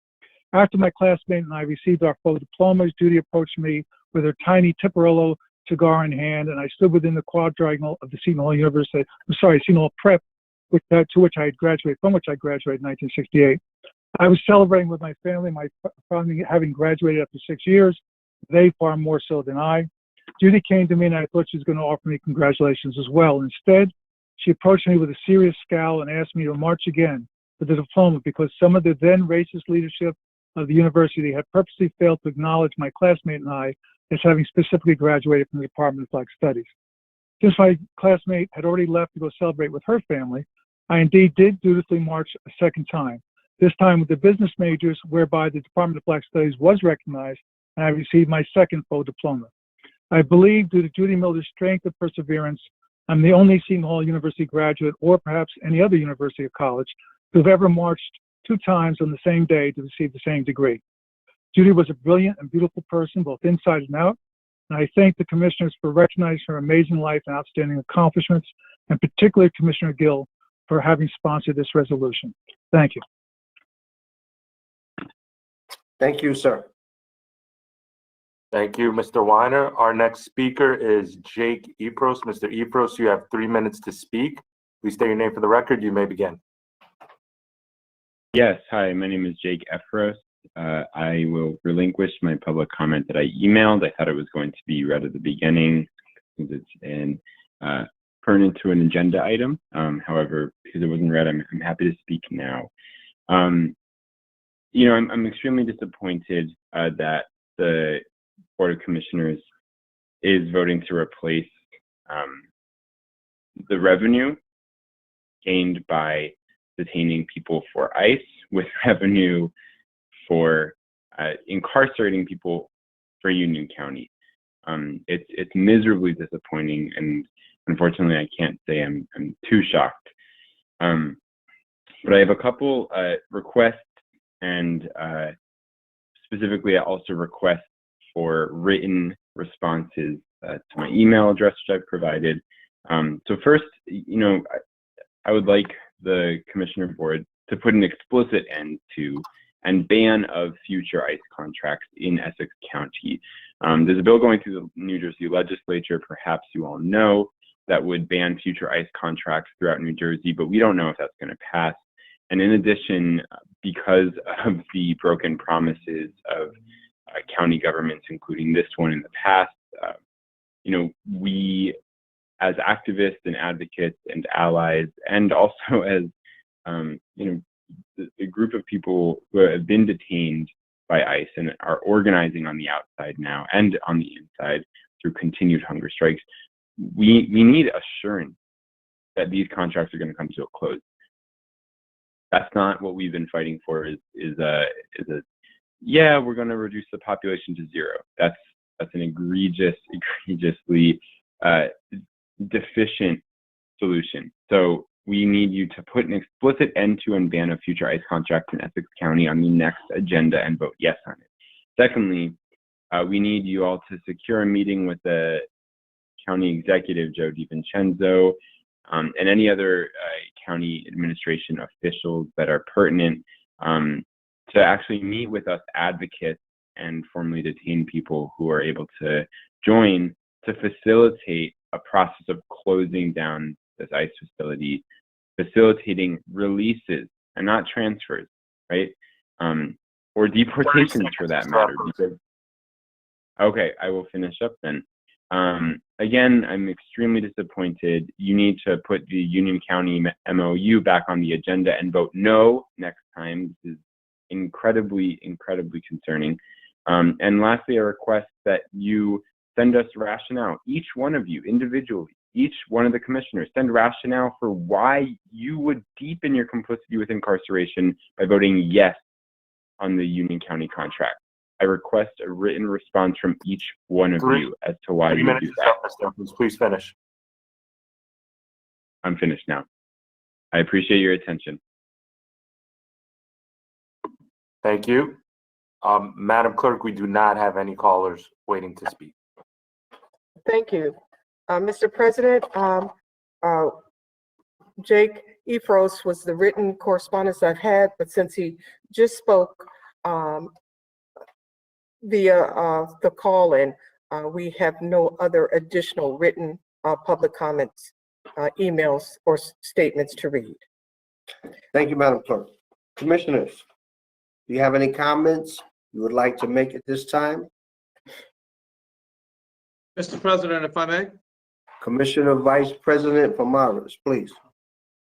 After my classmate and I received our faux diplomas, Judy approached me with her tiny Tiparillo cigar in hand, and I stood within the quadrangle of the Seton Hall Seton Hall Prep, from which I graduated in 1968. I was celebrating with my family, having graduated after 6 years, they far more so than I. Judy came to me and I thought she was going to offer me congratulations as well. Instead, she approached me with a serious scowl and asked me to march again for the diploma because some of the then racist leadership of the university had purposely failed to acknowledge my classmate and I as having specifically graduated from the Department of Black Studies. Since my classmate had already left to go celebrate with her family, I indeed did dutifully march a second time, this time with the business majors, whereby the Department of Black Studies was recognized, and I received my second faux diploma. I believe, due to Judy Miller's strength of perseverance, I'm the only Seton Hall University graduate, or perhaps any other university or college, to have ever marched 2 times on the same day to receive the same degree. Judy was a brilliant and beautiful person, both inside and out, and I thank the commissioners for recognizing her amazing life and outstanding accomplishments, and particularly Commissioner Gill for having sponsored this resolution. Thank you. Thank you, sir. Thank you, Mr. Weiner. Our next speaker is Jake Epros. Mr. Epros, you have 3 minutes to speak. Please state your name for the record. You may begin. Yes, hi, my name is Jake Epros. I will relinquish my public comment that I emailed. I thought it was going to be read at the beginning since it's pertinent to an agenda item. However, because it wasn't read, I'm happy to speak now. I'm extremely disappointed that the Board of Commissioners is voting to replace the revenue gained by detaining people for ICE with revenue for incarcerating people for Union County. It's miserably disappointing, and unfortunately, I can't say I'm too shocked. But I have a couple requests, and specifically, I also request for written responses to my email address, which I've provided. So first, I would like the Commissioner Board to put an explicit end to and ban of future ICE contracts in Essex County. There's a bill going through the New Jersey legislature, perhaps you all know, that would ban future ICE contracts throughout New Jersey, but we don't know if that's going to pass. And in addition, because of the broken promises of county governments, including this one in the past, we as activists and advocates and allies, and also as a group of people who have been detained by ICE and are organizing on the outside now and on the inside through continued hunger strikes, we need assurance that these contracts are going to come to a close. That's not what we've been fighting for. Yeah, we're going to reduce the population to zero. That's an egregiously deficient solution. So we need you to put an explicit end to and ban of future ICE contracts in Essex County on the next agenda and vote yes on it. Secondly, we need you all to secure a meeting with the county executive, Joe DiVincenzo, and any other county administration officials that are pertinent to actually meet with us advocates and formerly detained people who are able to join to facilitate a process of closing down this ICE facility, facilitating releases and not transfers, right? Or deportations for that matter. Because, okay, I will finish up then. Again, I'm extremely disappointed. You need to put the Union County MOU back on the agenda and vote no next time. This is incredibly concerning. And lastly, I request that you send us rationale, each one of you individually, each one of the commissioners, send rationale for why you would deepen your complicity with incarceration by voting yes on the Union County contract. I request a written response from each one of you as to why you do that. Please finish. I'm finished now. I appreciate your attention. Thank you. Madam Clerk, we do not have any callers waiting to speak. Thank you. Mr. President, Jake Efros was the written correspondence I've had, but since he just spoke via the call-in, we have no other additional written public comments, emails, or statements to read. Thank you, Madam Clerk. Commissioners, do you have any comments you would like to make at this time? Mr. President, if I may. Commissioner Vice President Pomares, please.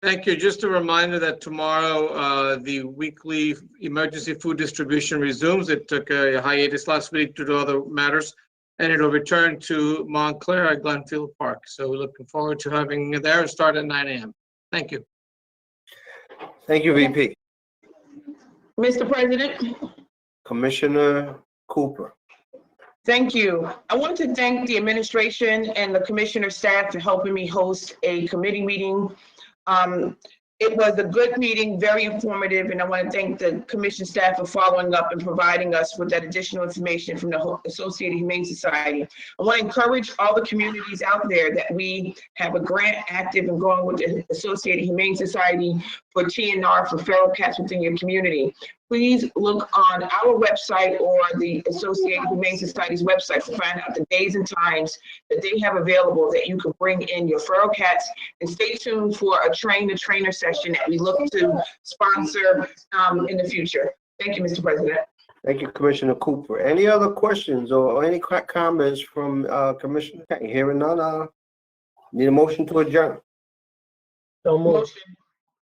Thank you. Just a reminder that tomorrow the weekly emergency food distribution resumes. It took a hiatus last week due to other matters, and it'll return to Montclair at Glenfield Park. So we're looking forward to having it there and start at 9 a.m. Thank you. Thank you, VP. Mr. President. Commissioner Cooper. Thank you. I want to thank the administration and the commissioner staff for helping me host a committee meeting. It was a good meeting, very informative, and I want to thank the commission staff for following up and providing us with that additional information from the Associated Humane Society. I want to encourage all the communities out there that we have a grant active and going with the Associated Humane Society for TNR for feral cats within your community. Please look on our website or the Associated Humane Society's website to find out the days and times that they have available that you can bring in your feral cats, and stay tuned for a train-the-trainer session that we look to sponsor in the future. Thank you, Mr. President. Thank you, Commissioner Cooper. Any other questions or any comments from Commissioner? Hearing none, need a motion to adjourn. So moved. Motion.